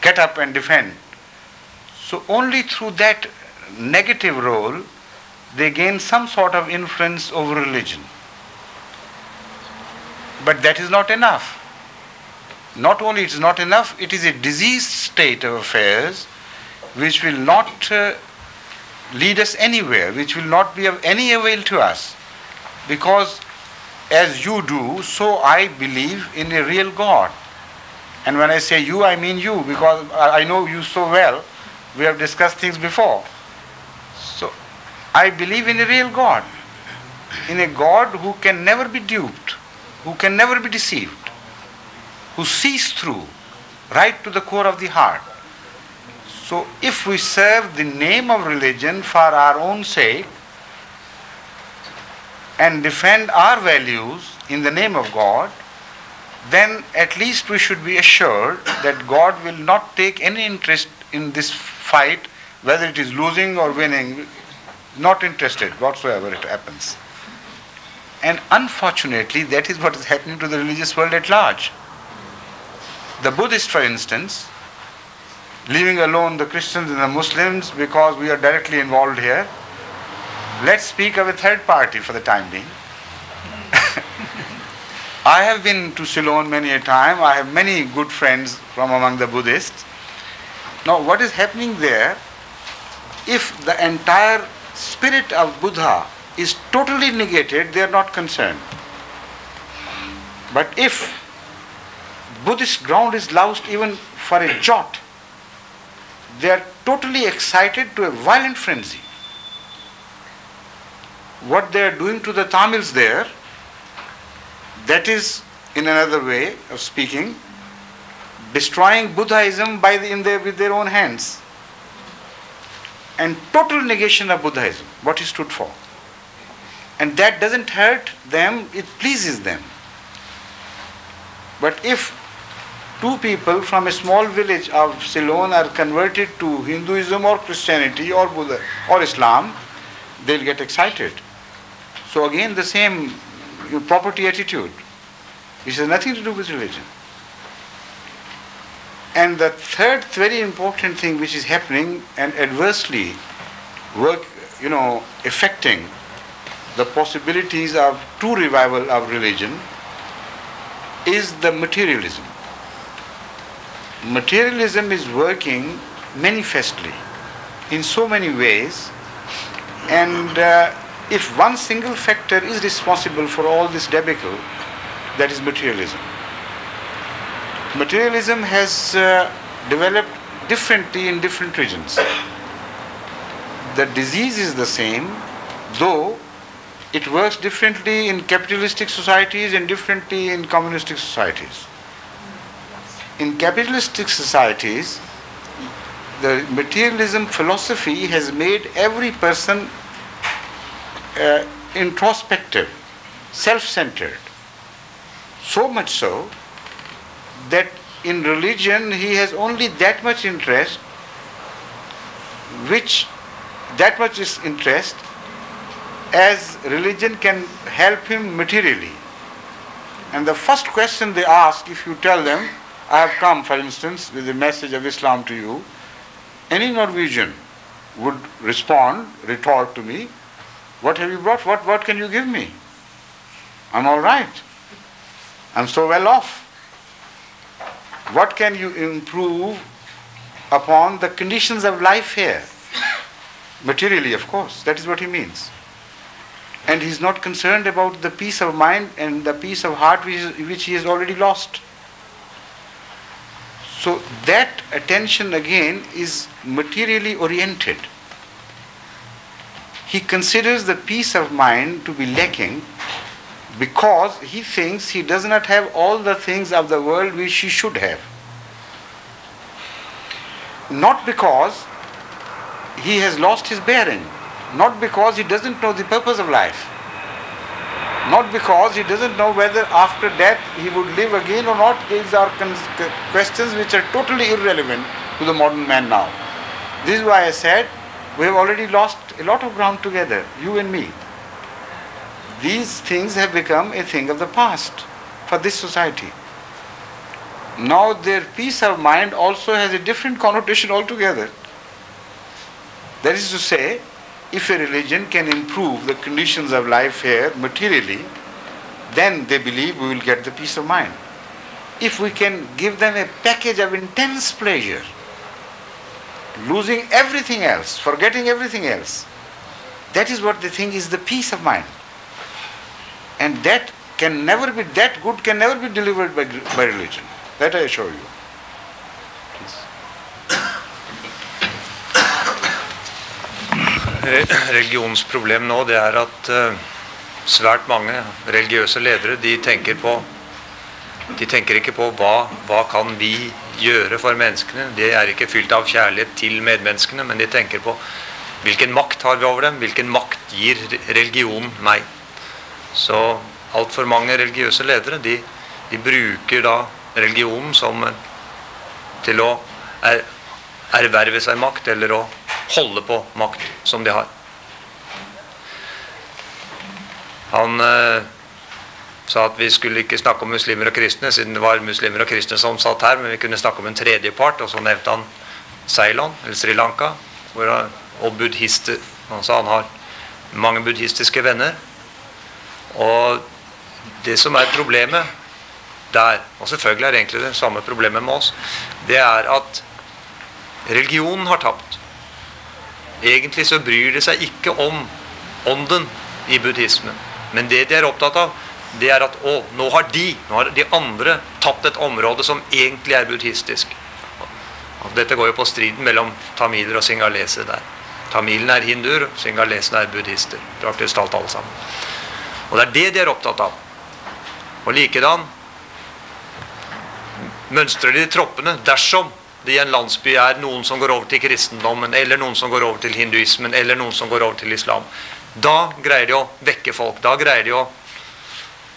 get up and defend. So only through that negative role they gain some sort of influence over religion. But that is not enough. Not only it is not enough, it is a diseased state of affairs which will not lead us anywhere, which will not be of any avail to us. Because as you do, so I believe in a real God. And when I say you, I mean you, because I know you so well. We have discussed things before. So I believe in a real God, in a God who can never be duped, who can never be deceived, who sees through, right to the core of the heart. So if we serve the name of religion for our own sake and defend our values in the name of God, then at least we should be assured that God will not take any interest in this fight, whether it is losing or winning, not interested whatsoever it happens. And unfortunately, that is what is happening to the religious world at large. The Buddhists, for instance, leaving alone the Christians and the Muslims because we are directly involved here, let's speak of a third party for the time being. I have been to Ceylon many a time. I have many good friends from among the Buddhists. Now what is happening there, if the entire spirit of Buddha is totally negated, they are not concerned. But if Buddhist ground is lost even for a jot, they are totally excited to a violent frenzy. What they are doing to the Tamils there, that is, in another way of speaking, destroying Buddhism with their own hands. And total negation of Buddhism, what it stood for. And that doesn't hurt them, it pleases them. But if two people from a small village of Ceylon are converted to Hinduism or Christianity or Buddha or Islam, they'll get excited. So again the same property attitude, which has nothing to do with religion. And the third very important thing which is happening and adversely affecting the possibilities of true revival of religion is the materialism. Materialism is working manifestly in so many ways, and if one single factor is responsible for all this debacle, that is materialism. Materialism has developed differently in different regions. The disease is the same, though it works differently in capitalistic societies and differently in communistic societies. In capitalistic societies, the materialism philosophy has made every person introspective, self-centered. So much so that in religion he has only that much interest which that much interest as religion can help him materially. And the first question they ask, if you tell them, I have come, for instance, with the message of Islam to you, any Norwegian would retort to me, what have you brought? What can you give me? I'm all right. I'm so well off. What can you improve upon the conditions of life here? Materially, of course. That is what he means. And he's not concerned about the peace of mind and the peace of heart which he has already lost. So that attention again is materially oriented. He considers the peace of mind to be lacking because he thinks he does not have all the things of the world which he should have. Not because he has lost his bearing, not because he doesn't know the purpose of life, not because he doesn't know whether after death he would live again or not. These are questions which are totally irrelevant to the modern man now. This is why I said we have already lost a lot of ground together, you and me. These things have become a thing of the past for this society. Now their peace of mind also has a different connotation altogether. That is to say, if a religion can improve the conditions of life here materially, then they believe we will get the peace of mind. If we can give them a package of intense pleasure, losing everything else, forgetting everything else, that is what they think is the peace of mind. And that can never be, that good can never be delivered by religion. That I assure you. Religionens problem nå, det er at svært mange religiøse ledere, de tenker ikke på hva kan vi gjøre for menneskene. De er ikke fylt av kjærlighet til medmenneskene, men de tenker på hvilken makt har vi over dem, hvilken makt gir religionen meg. Så alt for mange religiøse ledere, de bruker da religionen som til å erverve seg makt, eller å holde på makt som de har. Han sa at vi skulle ikke snakke om muslimer og kristne, siden det var muslimer og kristne som satt her, men vi kunne snakke om en tredje part, og så nevnte han Ceylon, eller Sri Lanka, og buddhister. Han sa han har mange buddhistiske venner, og det som er problemet der, og selvfølgelig er egentlig det samme problemet med oss, det er at religionen har tapt. Egentlig så bryr det seg ikke om ånden i buddhismen, men det de er opptatt av, det er at nå har de andre tatt et område som egentlig er buddhistisk. Dette går jo på striden mellom tamiler og singaleser der. Tamilene er hinduer, singalesene er buddhister, praktisk talt alle sammen. Og det er det de er opptatt av. Og likedan mønstrer de troppene dersom det i en landsby er noen som går over til kristendommen, eller noen som går over til hinduismen, eller noen som går over til islam. Da greier de å vekke folk, da greier de å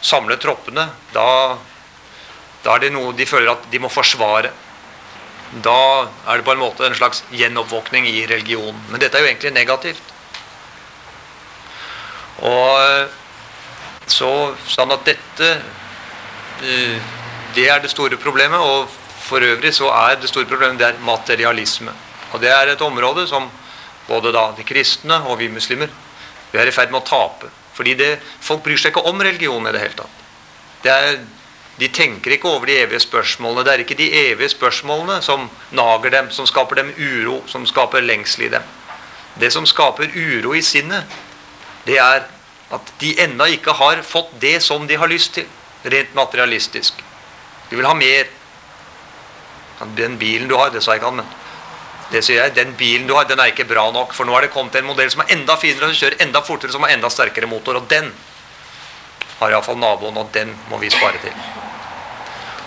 samle troppene, da er det noe de føler at de må forsvare. Da er det på en måte en slags gjenoppvåkning i religionen. Men dette er jo egentlig negativt. Og så sa han at dette, det er det store problemet, og for øvrig så er det store problemet det er materialisme. Og det er et område som både da de kristne og vi muslimer, vi er i ferd med å tape. Fordi folk bryr seg ikke om religion i det hele tatt. De tenker ikke over de evige spørsmålene. Det er ikke de evige spørsmålene som nager dem, som skaper dem uro, som skaper lengsel i dem. Det som skaper uro i sinnet, det er at de enda ikke har fått det som de har lyst til, rent materialistisk. De vil ha mer. Den bilen du har, det sa jeg ikke han, men det sier jeg, den bilen du har, den er ikke bra nok, for nå er det kommet en modell som er enda finere, som kjører enda fortere, som har enda sterkere motor, og den har i hvert fall naboen, og den må vi spare til.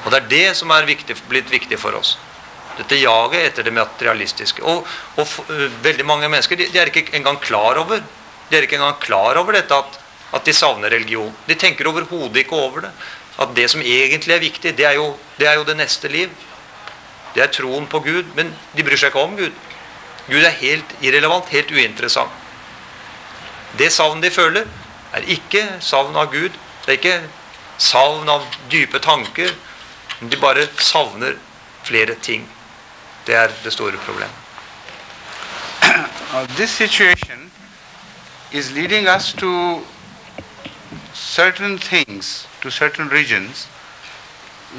Og det er det som er blitt viktig for oss. Dette jaget etter det materialistiske. Og veldig mange mennesker, de er ikke engang klar over, dette at de savner religion. De tenker overhodet ikke over det. At det som egentlig er viktig, det er jo det neste liv. Det er troen på Gud, men de bryr seg ikke om Gud. Gud er helt irrelevant, helt uinteressant. Det savn de føler, er ikke savn av Gud. Det er ikke savn av dype tanker. Men de bare savner flere ting. Det er det store problemet. This situation is leading us to certain things, to certain regions,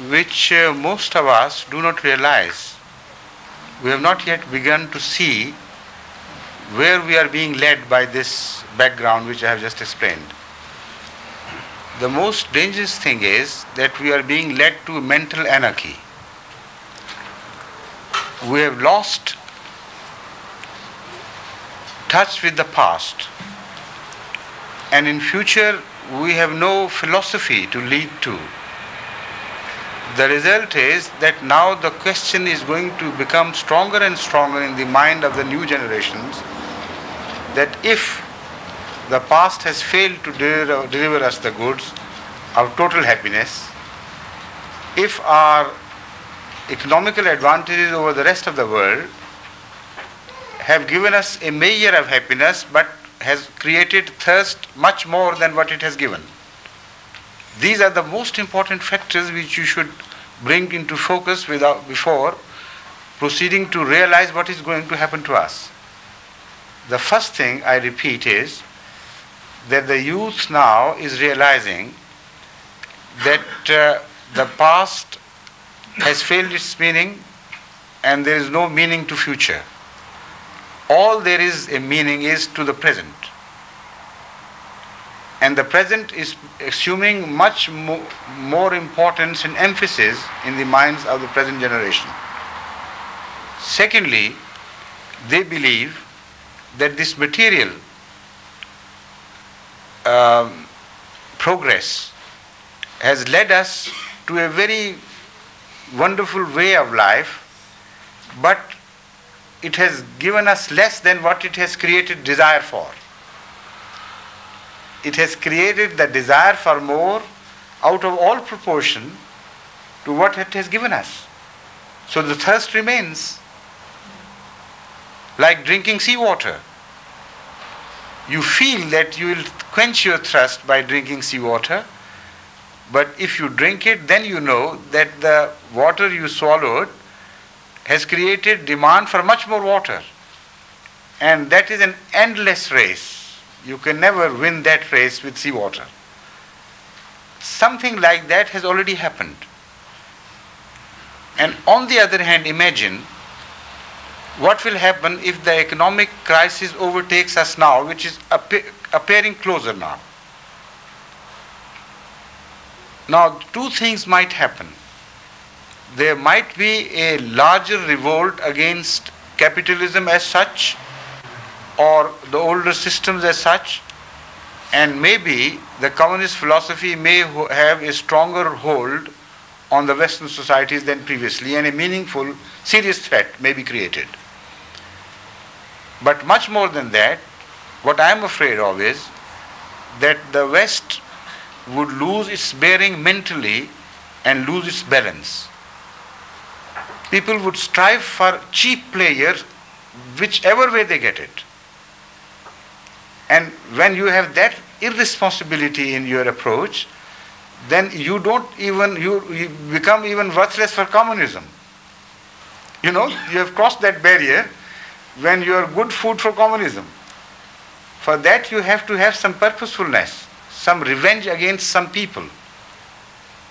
which most of us do not realize. We have not yet begun to see where we are being led by this background which I have just explained. The most dangerous thing is that we are being led to mental anarchy. We have lost touch with the past, and in future we have no philosophy to lead to. The result is that now the question is going to become stronger and stronger in the mind of the new generations, that if the past has failed to deliver us the goods of total happiness, if our economical advantages over the rest of the world have given us a measure of happiness but has created thirst much more than what it has given. These are the most important factors which you should bring into focus before proceeding to realize what is going to happen to us. The first thing I repeat is that the youth now is realizing that the past has failed its meaning and there is no meaning to future. All there is a meaning is to the present. And the present is assuming much more importance and emphasis in the minds of the present generation. Secondly, they believe that this material progress has led us to a very wonderful way of life, but it has given us less than what it has created desire for. It has created the desire for more out of all proportion to what it has given us. So the thirst remains, like drinking seawater. You feel that you will quench your thirst by drinking seawater, but if you drink it, then you know that the water you swallowed has created demand for much more water. And that is an endless race. You can never win that race with seawater. Something like that has already happened. And on the other hand, imagine what will happen if the economic crisis overtakes us now, which is appearing closer now. Now, two things might happen. There might be a larger revolt against capitalism as such, or the older systems as such, and maybe the communist philosophy may have a stronger hold on the Western societies than previously, and a meaningful, serious threat may be created. But much more than that, what I am afraid of is that the West would lose its bearing mentally and lose its balance. People would strive for cheap players whichever way they get it. And when you have that irresponsibility in your approach, then you become even worthless for communism. You know, you have crossed that barrier when you are good food for communism. For that you have to have some purposefulness, some revenge against some people,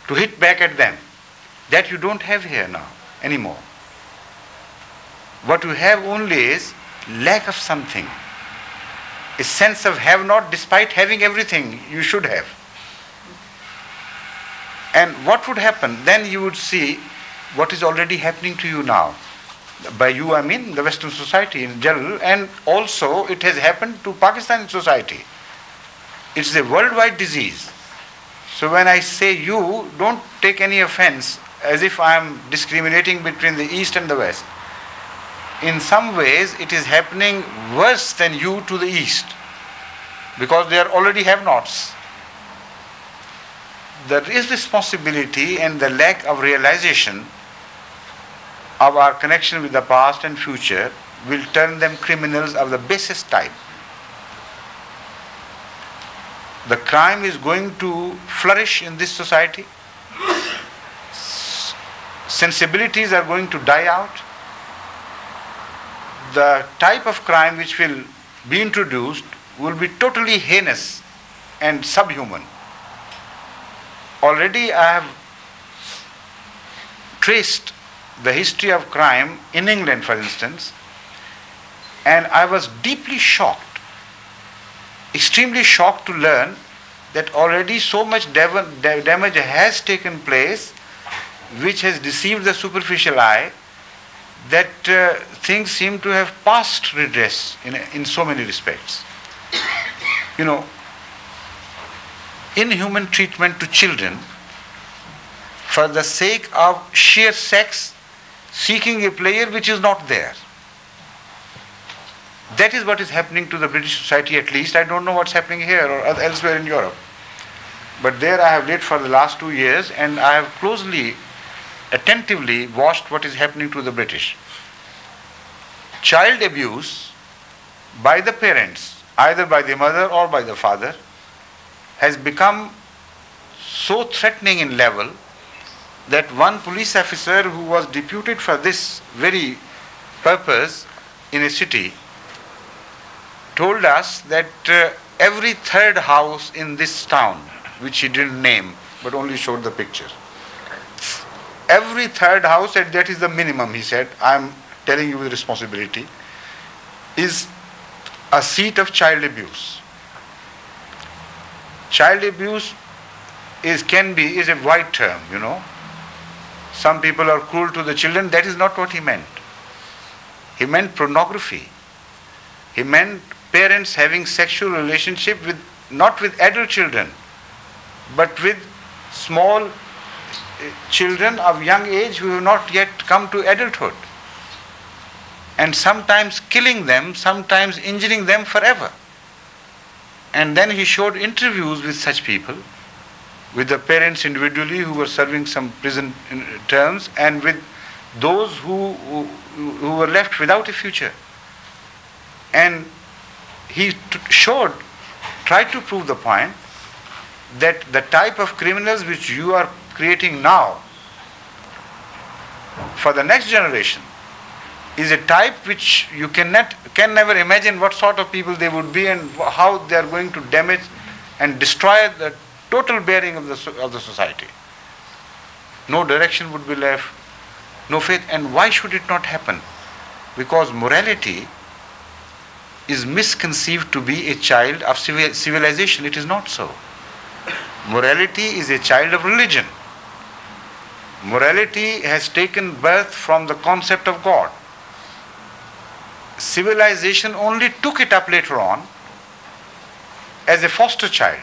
to hit back at them. That you don't have here now anymore. What you have only is lack of something, a sense of have not despite having everything you should have. And what would happen? Then you would see what is already happening to you now. By you I mean the Western society in general, and also it has happened to Pakistani society. It's a worldwide disease. So when I say you, don't take any offense as if I am discriminating between the East and the West. In some ways it is happening worse than you to the East, because they are already have-nots. The irresponsibility and the lack of realization of our connection with the past and future will turn them criminals of the basest type. The crime is going to flourish in this society. Sensibilities are going to die out. The type of crime which will be introduced will be totally heinous and subhuman. Already I have traced the history of crime in England, for instance, and I was deeply shocked, extremely shocked to learn that already so much damage has taken place which has deceived the superficial eye, that things seem to have passed redress in so many respects. You know, inhuman treatment to children for the sake of sheer sex, seeking a player which is not there. That is what is happening to the British society, at least. I don't know what's happening here or elsewhere in Europe. But there I have lived for the last 2 years, and I have closely, attentively watched what is happening to the British. Child abuse by the parents, either by the mother or by the father, has become so threatening in level that one police officer who was deputed for this very purpose in a city told us that every third house in this town, which he didn't name but only showed the picture, every third house, and that is the minimum, he said, I am telling you with responsibility, is a seat of child abuse. Child abuse is a wide term, you know. Some people are cruel to the children. That is not what he meant. He meant pornography. He meant parents having sexual relationship with, not with adult children, but with small children of young age who have not yet come to adulthood, and sometimes killing them, sometimes injuring them forever. And then he showed interviews with such people, with the parents individually who were serving some prison terms, and with those who were left without a future. And he tried to prove the point that the type of criminals which you are creating now for the next generation is a type which you can never imagine what sort of people they would be and how they are going to damage and destroy the total bearing of the society. No direction would be left, no faith. And why should it not happen? Because morality is misconceived to be a child of civilization. It is not so. Morality is a child of religion. Morality has taken birth from the concept of God. Civilization only took it up later on as a foster child.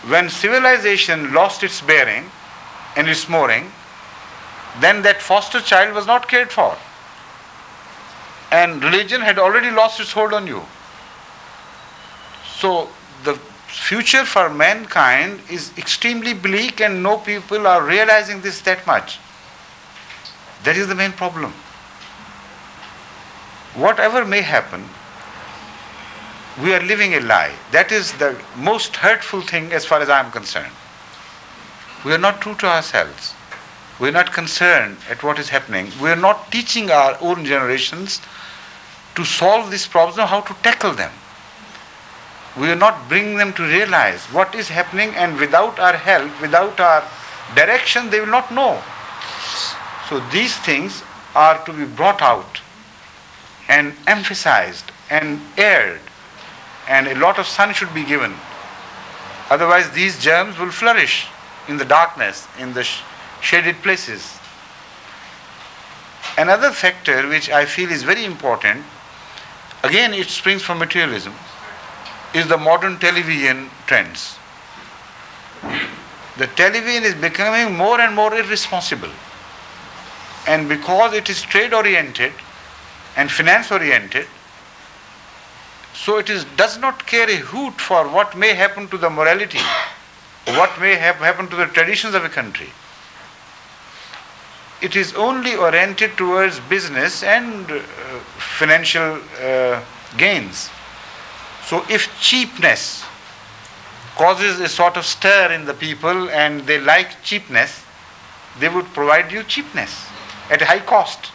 When civilization lost its bearing and its mooring, then that foster child was not cared for. And religion had already lost its hold on you. So the future for mankind is extremely bleak, and no people are realizing this that much. That is the main problem. Whatever may happen, we are living a lie. That is the most hurtful thing as far as I am concerned. We are not true to ourselves. We are not concerned at what is happening. We are not teaching our own generations to solve these problems or how to tackle them. We are not bringing them to realize what is happening, and without our help, without our direction, they will not know. So these things are to be brought out and emphasized and aired, and a lot of sun should be given. Otherwise these germs will flourish in the darkness, in the shaded places. Another factor which I feel is very important, again it springs from materialism, is the modern television trends. The television is becoming more and more irresponsible, and because it is trade oriented and finance oriented, so it does not care a hoot for what may happen to the morality, what may happen to the traditions of a country. it is only oriented towards business and financial gains. So if cheapness causes a sort of stir in the people and they like cheapness, they would provide you cheapness at a high cost.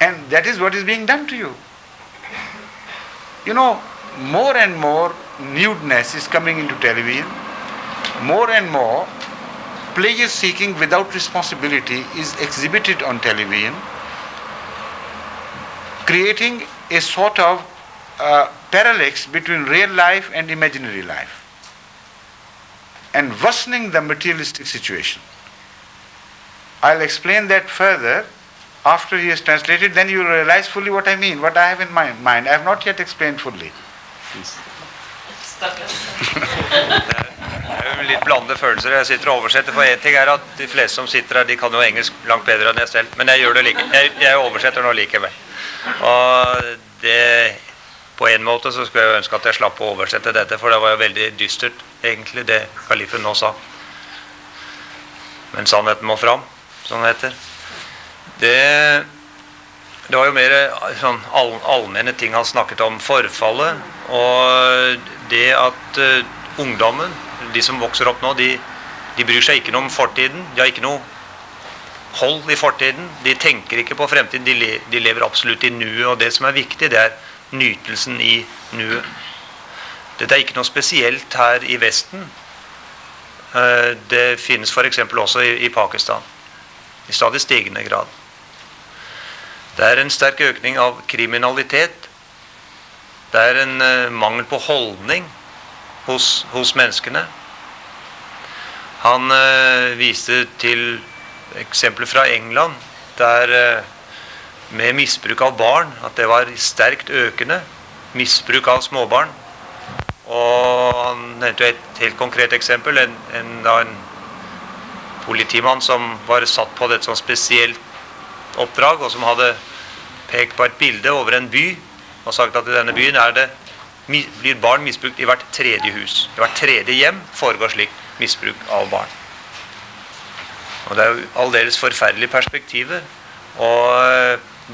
And that is what is being done to you. You know, more and more nudeness is coming into television. More and more pleasure seeking without responsibility is exhibited on television, creating a sort of parallax between real life and imaginary life, and worsening the materialistic situation. I'll explain that further after he has translated, then you will realize fully what I mean, what I have in my mind. I have not yet explained fully. Det er jo litt blandede følelser. Jeg sitter og oversetter, for en ting er at de fleste som sitter her, de kan jo engelsk langt bedre enn jeg selv, men jeg gjør det jeg oversetter nå likevel. Og det, på en måte så skulle jeg ønske at jeg slapp å oversette dette, for det var jo veldig dystert, egentlig, det kalifen nå sa. Men sannheten må fram, som det heter. Det var jo mer sånn allmenne ting han snakket om, forfallet, og det at ungdommen, de som vokser opp nå, de bryr seg ikke noe om fortiden, de har ikke noe hold i fortiden, de tenker ikke på fremtiden, de lever absolutt i nuet, og det som er viktig, det er nytelsen i nuet. Dette er ikke noe spesielt her i Vesten. Det finnes for eksempel også i Pakistan, i stadig stigende grad. Det er en sterk økning av kriminalitet, det er en mangel på holdning hos menneskene. Han viste til eksempler fra England, der med misbruk av barn, at det var sterkt økende, misbruk av småbarn. Og han nevnte et helt konkret eksempel, en politimann som var satt på et sånt spesielt oppdrag, og som hadde pekt på et bilde over en by, og sagt at i denne byen blir barn misbrukt i hvert tredje hus. I hvert tredje hjem foregår slik misbruk av barn. Og det er jo aldeles forferdelige perspektiver. Og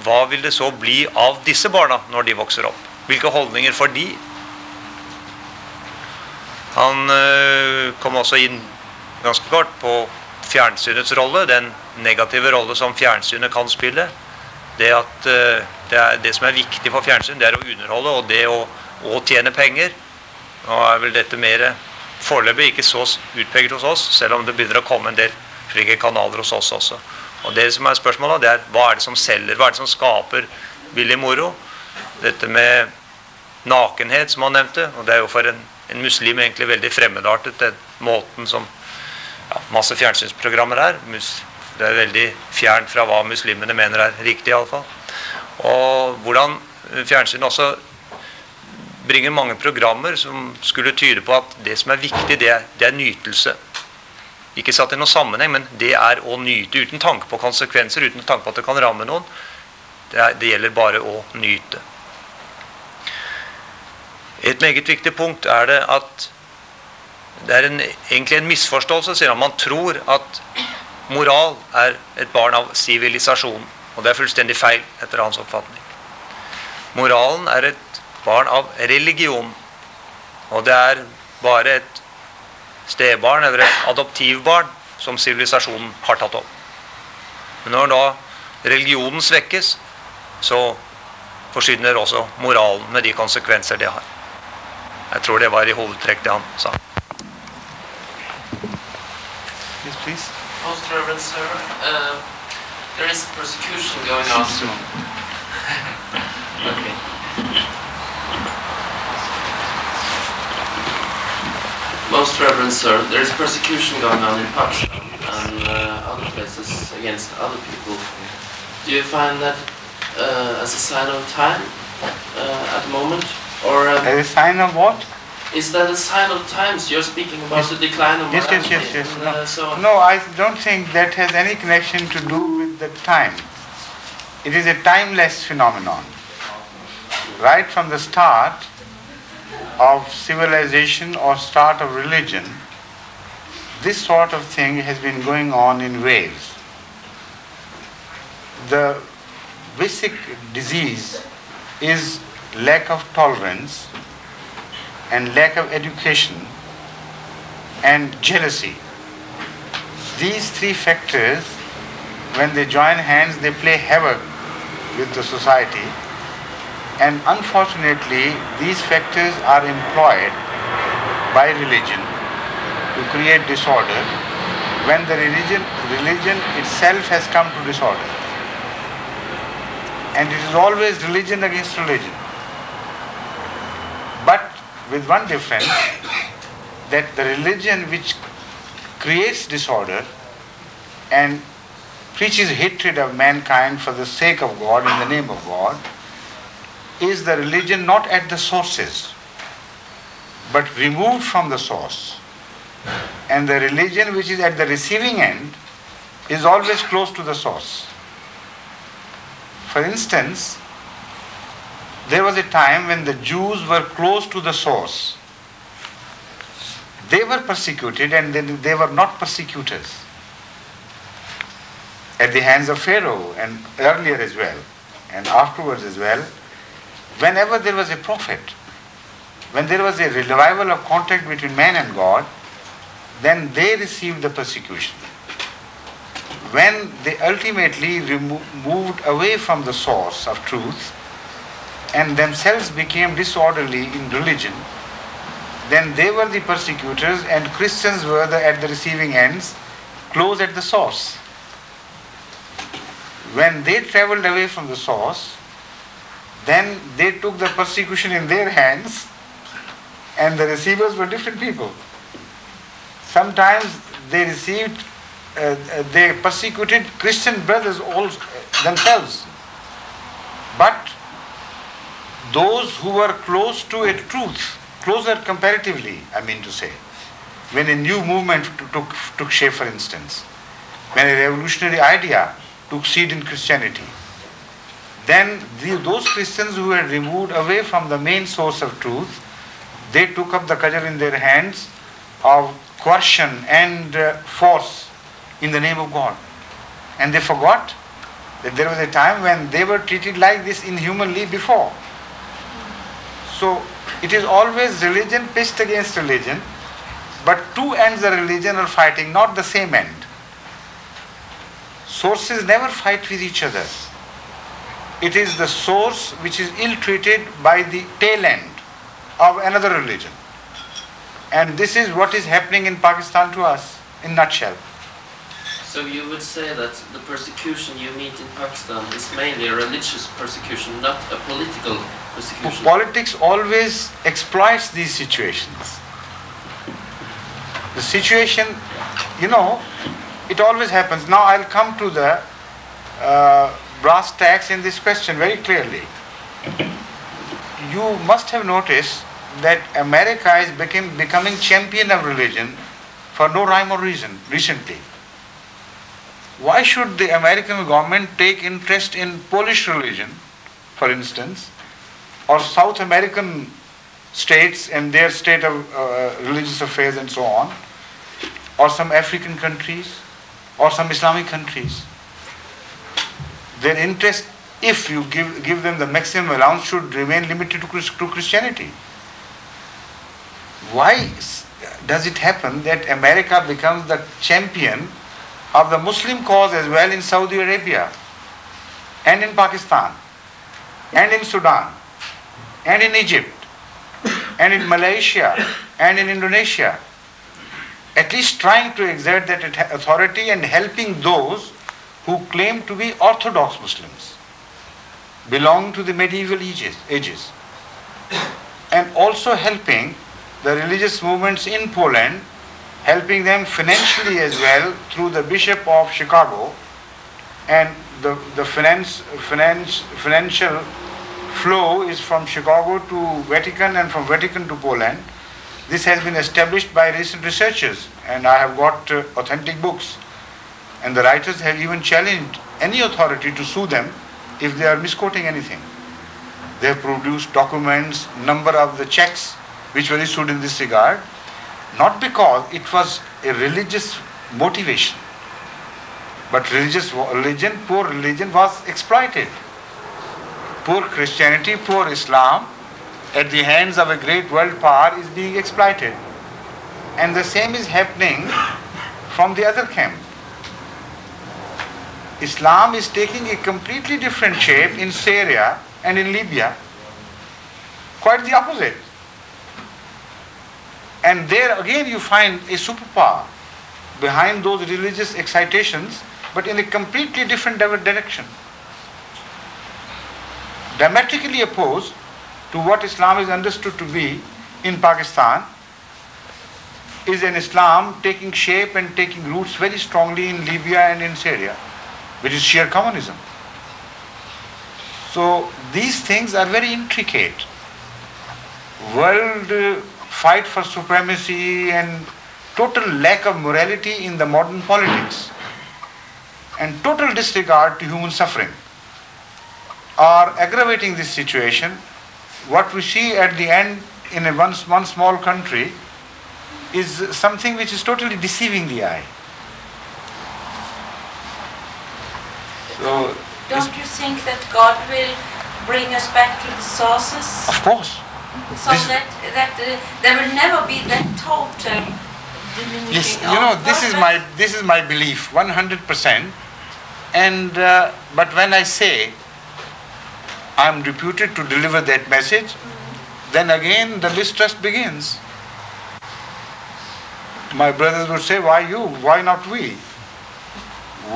hva vil det så bli av disse barna når de vokser opp? Hvilke holdninger får de? Han kom også inn ganske kort på fjernsynets rolle, den negative rolle som fjernsynet kan spille. Det at det som er viktig for fjernsyn, det er å underholde, og det å tjene penger. Nå er vel dette mer foreløpig ikke så utpeget hos oss, selv om det begynner å komme en del slike kanaler hos oss også. Og det som er spørsmålet, det er hva er det som selger, hva er det som skaper billig moro? Dette med nakenhet, som han nevnte, og det er jo for en muslim egentlig veldig fremmedartet, den måten som masse fjernsynsprogrammer er. Det er veldig fjernt fra hva muslimene mener er riktig i alle fall. Og hvordan fjernsyn også bringer mange programmer som skulle tyde på at det som er viktig, det er nytelse. Ikke satt i noen sammenheng, men det er å nyte uten tanke på konsekvenser, uten tanke på at det kan ramme noen. Det gjelder bare å nyte. Et meget viktig punkt er det at det er egentlig en misforståelse, siden man tror at moral er et barn av sivilisasjon, og det er fullstendig feil etter hans oppfatning. Moralen er et barn av religion, og det er bare et stebarn eller et adoptivbarn som sivilisasjonen har tatt opp. Men når da religionen svekkes, så forsvinner også moralen med de konsekvenser det har. Jeg tror det var i hovedtrekk det han sa. Yes, please. Most Reverend Sir, there is persecution going on. Okay. Most Reverend Sir, there is persecution going on in Pakistan and other places against other people. Do you find that as a sign of time at the moment? Or As a sign of what? is that a sign of times? You're speaking about the decline of morality. Yes. So No, I don't think that has any connection to do with the time. It is a timeless phenomenon. Right from the start of civilization or start of religion, this sort of thing has been going on in waves. the basic disease is lack of tolerance and lack of education and jealousy. These three factors, when they join hands, they play havoc with the society, and unfortunately these factors are employed by religion to create disorder when the religion itself has come to disorder. And it is always religion against religion. But with one difference, that the religion which creates disorder and preaches hatred of mankind for the sake of God, in the name of God, is the religion not at the sources, but removed from the source. And the religion which is at the receiving end is always close to the source. For instance, there was a time when the Jews were close to the source. They were persecuted, and then they were not persecutors at the hands of Pharaoh, and earlier as well, and afterwards as well. Whenever there was a prophet, when there was a revival of contact between man and God, then they received the persecution. When they ultimately moved away from the source of truth and themselves became disorderly in religion, then they were the persecutors, and Christians were at the receiving ends, close at the source. When they traveled away from the source, then they took the persecution in their hands, and the receivers were different people. Sometimes they persecuted Christian brothers also themselves. But those who were close to a truth, closer comparatively, I mean to say, when a new movement took shape, for instance, when a revolutionary idea took seed in Christianity, then those Christians who had removed away from the main source of truth, they took up the cudgel in their hands of coercion and force in the name of God. And they forgot that there was a time when they were treated like this inhumanly before. So it is always religion pitched against religion, but two ends of religion are fighting, not the same end. Sources never fight with each other. It is the source which is ill-treated by the tail end of another religion. And this is what is happening in Pakistan to us, in a nutshell. So you would say that the persecution you meet in Pakistan is mainly a religious persecution, not a political persecution? Politics always exploits these situations. The situation, it always happens. Now I'll come to the brass tacks in this question very clearly. You must have noticed that America is becoming champion of religion for no rhyme or reason recently. Why should the American government take interest in Polish religion, for instance, or South American states and their state of religious affairs and so on, or some African countries, or some Islamic countries? Their interest, if you give them the maximum allowance, should remain limited to Christianity. Why does it happen that America becomes the champion of the Muslim cause as well in Saudi Arabia, and in Pakistan, and in Sudan, and in Egypt, and in Malaysia, and in Indonesia, at least trying to exert that authority and helping those who claim to be Orthodox Muslims, belong to the medieval ages, and also helping the religious movements in Poland, helping them financially as well through the Bishop of Chicago, and the financial flow is from Chicago to Vatican and from Vatican to Poland. This has been established by recent researchers, and I have got authentic books, and the writers have even challenged any authority to sue them if they are misquoting anything. They have produced documents, number of the checks which were issued in this regard, not because it was a religious motivation, But poor religion was exploited. Poor Christianity, poor Islam, at the hands of a great world power is being exploited. And the same is happening from the other camp. Islam is taking a completely different shape in Syria and in Libya. Quite the opposite. And there again you find a superpower behind those religious excitations, but in a completely different direction. Diametrically opposed to what Islam is understood to be in Pakistan is an Islam taking shape and taking roots very strongly in Libya and in Syria, which is sheer communism. So these things are very intricate. World fight for supremacy and total lack of morality in the modern politics and total disregard to human suffering are aggravating this situation. What we see at the end in one small country is something which is totally deceiving the eye. So, don't you think that God will bring us back to the sources? Of course. So that there will never be that total Yes, diminishing. this is my belief, 100%. And but when I say I am reputed to deliver that message, then again the mistrust begins. My brothers would say, why you? Why not we?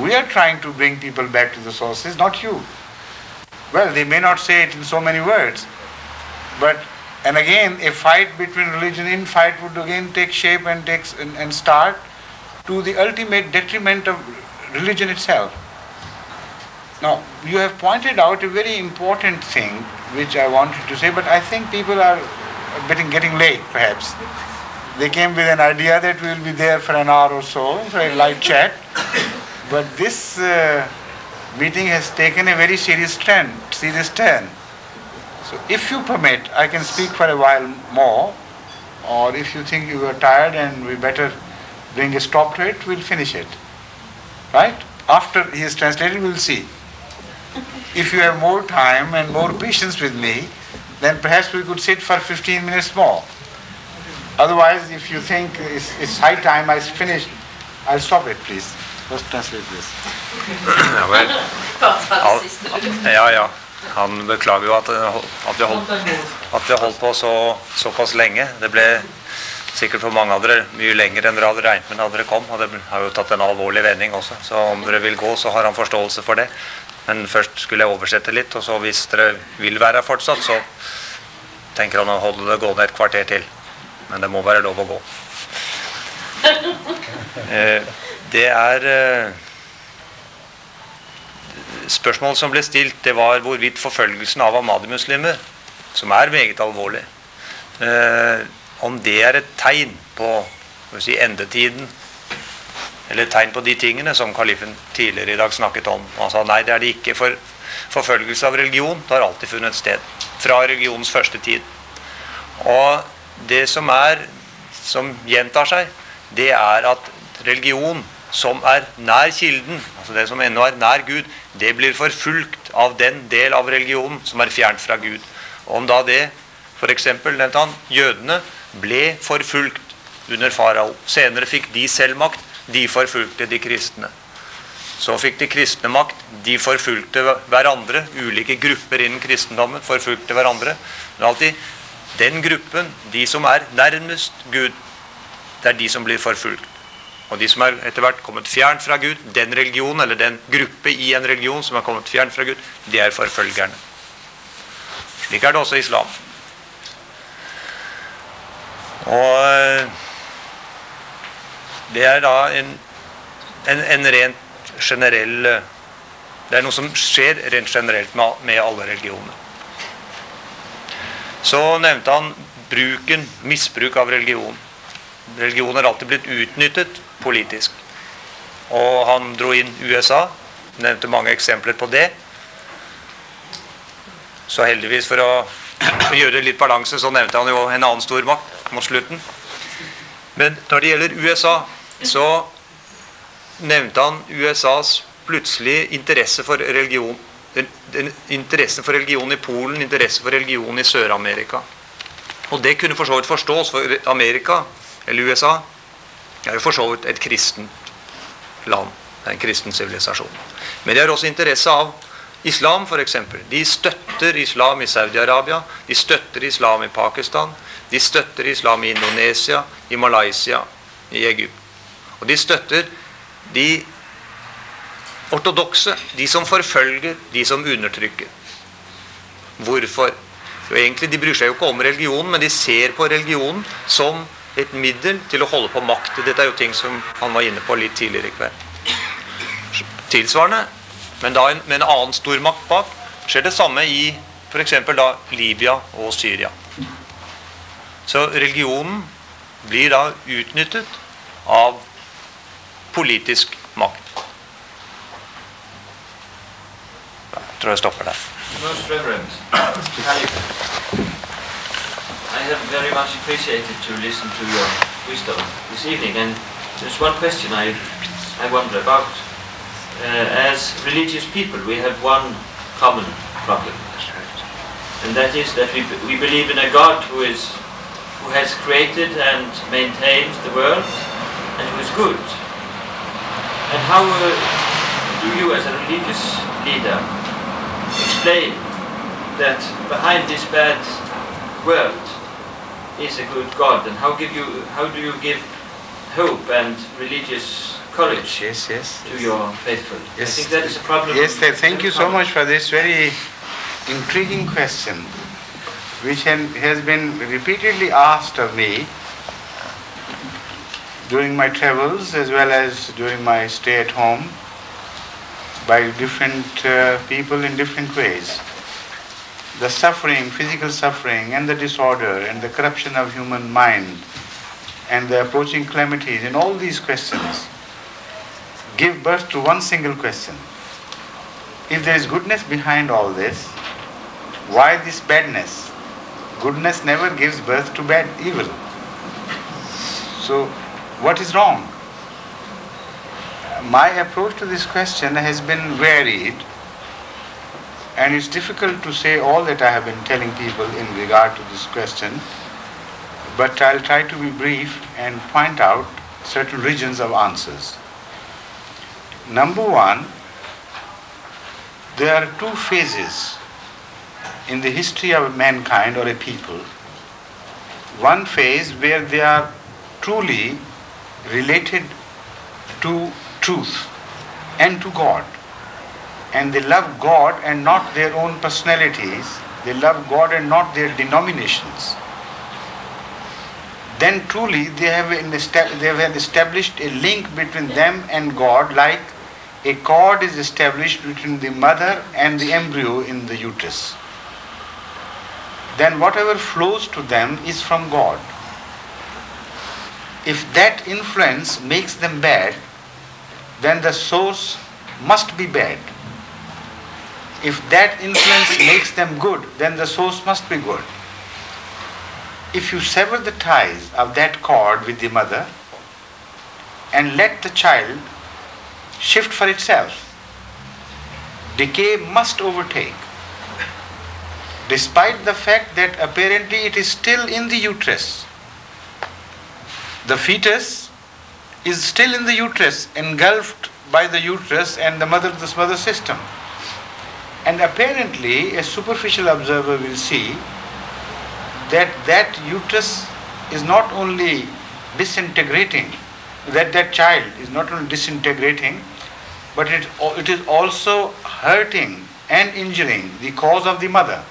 We are trying to bring people back to the sources, not you. Well, they may not say it in so many words, but and again a fight between religion in fight would again take shape and start to the ultimate detriment of religion itself. Now, you have pointed out a very important thing which I wanted to say, but I think people are getting late perhaps. They came with an idea that we will be there for an hour or so for a light chat, but this meeting has taken a very serious turn. So if you permit, I can speak for a while more, or if you think you are tired and we better bring a stop to it, we'll finish it. Right? After he is translated, we'll see. If you have more time and more patience with me, then perhaps we could sit for 15 minutes more. Otherwise, if you think it's high time I finish, I'll stop it, please. Let's translate this. Ja vel. Ja. Han beklager jo at vi holdt på såpass lenge. Det ble sikkert for mange av dere mye lenger enn dere hadde regnet med da dere kom, og det har jo tatt en alvorlig vending også. Så om dere vil gå, så har han forståelse for det. Men først skulle jeg oversette litt, og så hvis dere vil være her fortsatt, så tenker han å holde det gående et kvarter til. Men det må være lov å gå. Det spørsmålet som ble stilt, det var hvorvidt forfølgelsen av Ahmadi-muslimer, som meget alvorlig, om det et tegn på endetiden, eller tegn på de tingene som kalifen tidligere i dag snakket om. Han sa nei, det det ikke, for forfølgelse av religion, det har alltid funnet sted, fra religionens første tid. Og det som gjentar seg, det at religion som nær kilden, altså det som ennå nær Gud, det blir forfulgt av den del av religionen som fjernt fra Gud. Og om da det, for eksempel, nevnte han, jødene ble forfulgt under farao. Senere fikk de selv makt, de forfulgte de kristne. Så fikk de kristne makt, de forfulgte hverandre, ulike grupper innen kristendommen forfulgte hverandre. Men alltid, den gruppen, de som nærmest Gud, det de som blir forfulgt. Og de som etter hvert kommet fjernt fra Gud, den religion, eller den gruppe i en religion som kommet fjernt fra Gud, de forfølgerne. Slik det også i islam. Og det da en rent generell, det noe som skjer rent generelt med alle religioner. Så nevnte han misbruk av religion. Religion har alltid blitt utnyttet politisk. Og han dro inn USA, nevnte mange eksempler på det. Så heldigvis for å gjøre litt balanse, så nevnte han jo en annen stormakt mot slutten. Men når det gjelder USA, så nevnte han USAs plutselige interesse for religion. Interessen for religion i Polen, interesse for religion i Sør-Amerika. Og det kunne for så vidt forstås, for Amerika, eller USA, er jo for så vidt et kristent land, en kristen sivilisasjon. Men de har også interesse av islam, for eksempel. De støtter islam i Saudi-Arabia, de støtter islam i Pakistan, de støtter islam i Indonesia, i Malaysia, i Egypt. Og de støtter de ortodokse, de som forfølger, de som undertrykker. Hvorfor? Jo, egentlig, de bryr seg jo ikke om religionen, men de ser på religionen som et middel til å holde på makt. Dette er jo ting som han var inne på litt tidligere i kveld. Tilsvarende, men da med en annen stormakt bak, skjer det samme i for eksempel da Libya og Syria. Så religionen blir da utnyttet av politisk makt. Jeg tror jeg stopper der. Most Reverend, I have very much appreciated to listen to your wisdom this evening, and there's one question I wonder about. As religious people, we have one common problem, and that is that we believe in a God who has created and maintains the world, and who is good. And how do you, as a religious leader, explain that behind this bad world is a good God, and how do you give hope and religious courage to your faithful? I think that is a problem. Yes, thank you so much for this very intriguing question, which has been repeatedly asked of me during my travels as well as during my stay at home by different people in different ways. The suffering, physical suffering, and the disorder, and the corruption of human mind, and the approaching calamities, and all these questions give birth to one single question. If there is goodness behind all this, why this badness? Goodness never gives birth to evil. So, what is wrong? My approach to this question has been varied, and it's difficult to say all that I have been telling people in regard to this question, but I'll try to be brief and point out certain regions of answers. Number one, there are two phases in the history of mankind or a people. One phase where they are truly related to truth and to God, and they love God and not their own personalities. They love God and not their denominations. Then truly they have established a link between them and God, like a cord is established between the mother and the embryo in the uterus. Then whatever flows to them is from God. If that influence makes them bad, then the source must be bad. If that influence makes them good, then the source must be good. If you sever the ties of that cord with the mother and let the child shift for itself, decay must overtake, despite the fact that apparently it is still in the uterus. The fetus is still in the uterus, engulfed by the uterus and the mother system. And apparently a superficial observer will see that uterus is not only disintegrating, that child is not only disintegrating, but it is also hurting and injuring the cause of the mother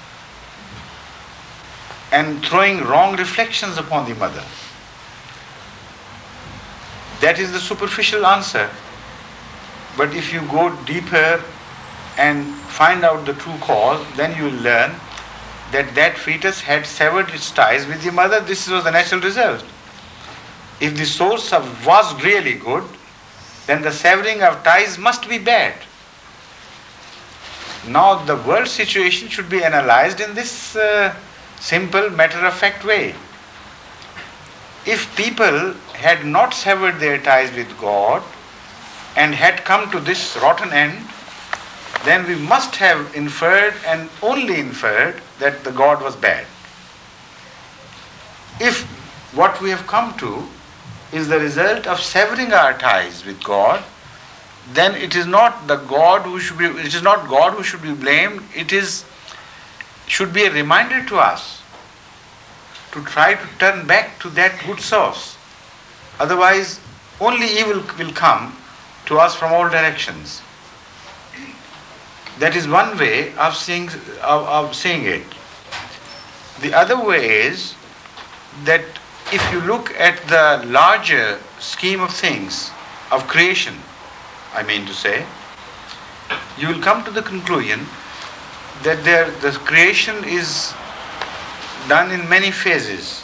and throwing wrong reflections upon the mother. That is the superficial answer. But if you go deeper and find out the true cause, then you will learn that fetus had severed its ties with the mother. This was the natural result. If the source was really good, then the severing of ties must be bad. Now the world situation should be analyzed in this simple matter-of-fact way. If people had not severed their ties with God, and had come to this rotten end, then we must have inferred and only inferred that the God was bad. If what we have come to is the result of severing our ties with God, then it is not God who should be blamed. Should be a reminder to us to try to turn back to that good source. Otherwise, only evil will come to us from all directions. That is one way of seeing it. The other way is that if you look at the larger scheme of things, of creation, I mean to say, you will come to the conclusion that the creation is done in many phases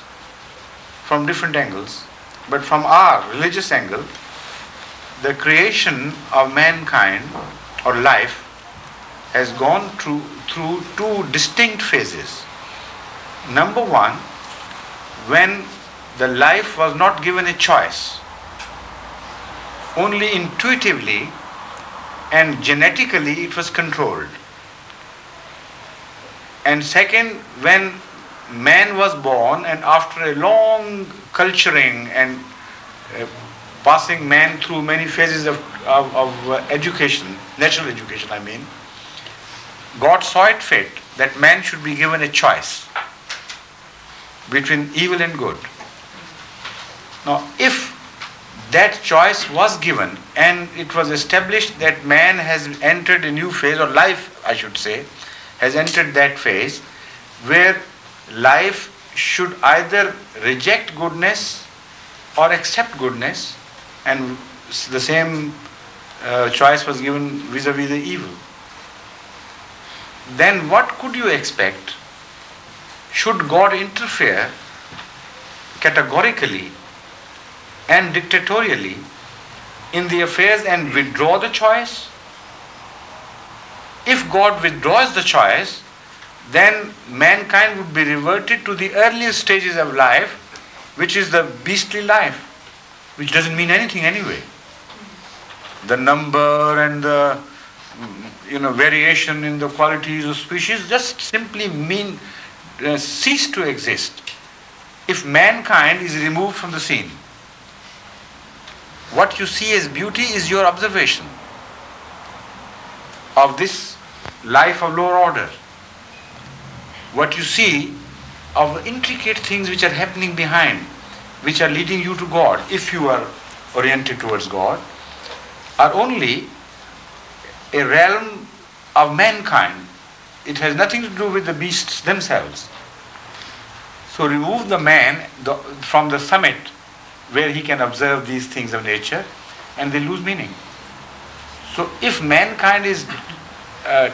from different angles. But from our religious angle, the creation of mankind or life has gone through two distinct phases. Number one, when the life was not given a choice, only intuitively and genetically it was controlled. And second, when man was born and after a long culturing and passing man through many phases of education, natural education I mean, God saw it fit that man should be given a choice between evil and good. Now, if that choice was given and it was established that man has entered a new phase, or life I should say, has entered that phase where life should either reject goodness or accept goodness, and the same choice was given vis-a-vis the evil, then what could you expect? Should God interfere categorically and dictatorially in the affairs and withdraw the choice? If God withdraws the choice, then mankind would be reverted to the earliest stages of life, which is the beastly life, which doesn't mean anything anyway. The number and the variation in the qualities of species just simply mean cease to exist if mankind is removed from the scene. What you see as beauty is your observation of this life of lower order. What you see of the intricate things which are happening behind, which are leading you to God, if you are oriented towards God, are only a realm of mankind. It has nothing to do with the beasts themselves. So remove the man from the summit where he can observe these things of nature, and they lose meaning. So if mankind is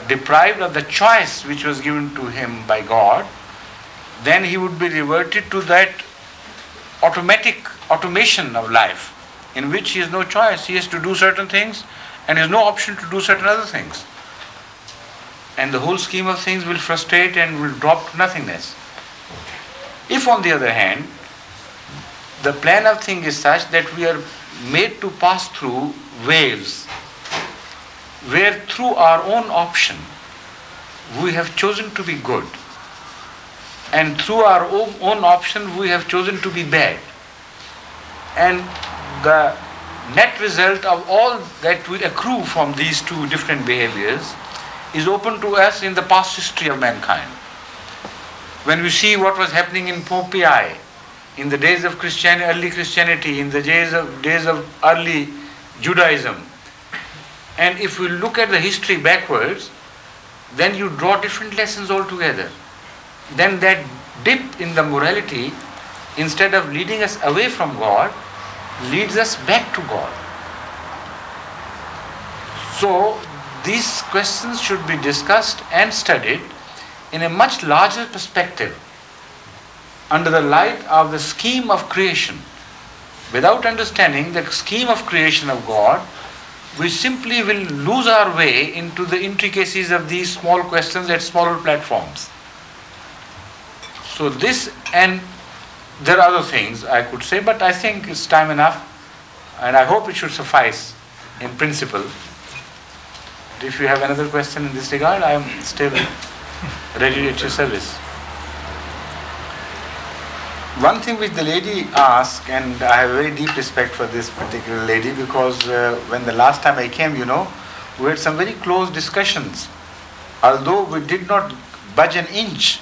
deprived of the choice which was given to him by God, then he would be reverted to that automation of life in which he has no choice. He has to do certain things and has no option to do certain other things. And the whole scheme of things will frustrate and will drop to nothingness. If on the other hand, the plan of things is such that we are made to pass through waves, where through our own option we have chosen to be good, and through our own option we have chosen to be bad, and the net result of all that will accrue from these two different behaviors is open to us in the past history of mankind. When we see what was happening in Pompeii, in the days of early Christianity, in the days of early Judaism, and if we look at the history backwards, then you draw different lessons altogether. Then that dip in the morality, instead of leading us away from God, leads us back to God. So these questions should be discussed and studied in a much larger perspective, under the light of the scheme of creation. Without understanding the scheme of creation of God, we simply will lose our way into the intricacies of these small questions at smaller platforms. So this, and there are other things I could say, but I think it's time enough, and I hope it should suffice in principle. If you have another question in this regard, I am still ready at your service. One thing which the lady asked, and I have very deep respect for this particular lady, because when the last time I came, we had some very close discussions. Although we did not budge an inch.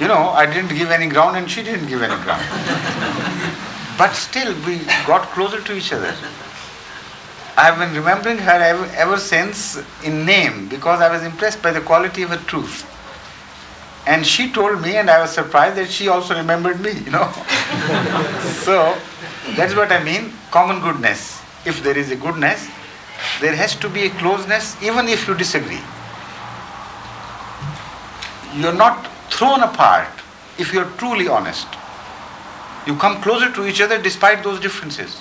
I didn't give any ground and she didn't give any ground. But still we got closer to each other. I have been remembering her ever since in name, because I was impressed by the quality of her truth. And she told me, and I was surprised that she also remembered me, So, that's what I mean, common goodness. If there is a goodness, there has to be a closeness, even if you disagree. You're not thrown apart if you're truly honest. You come closer to each other despite those differences.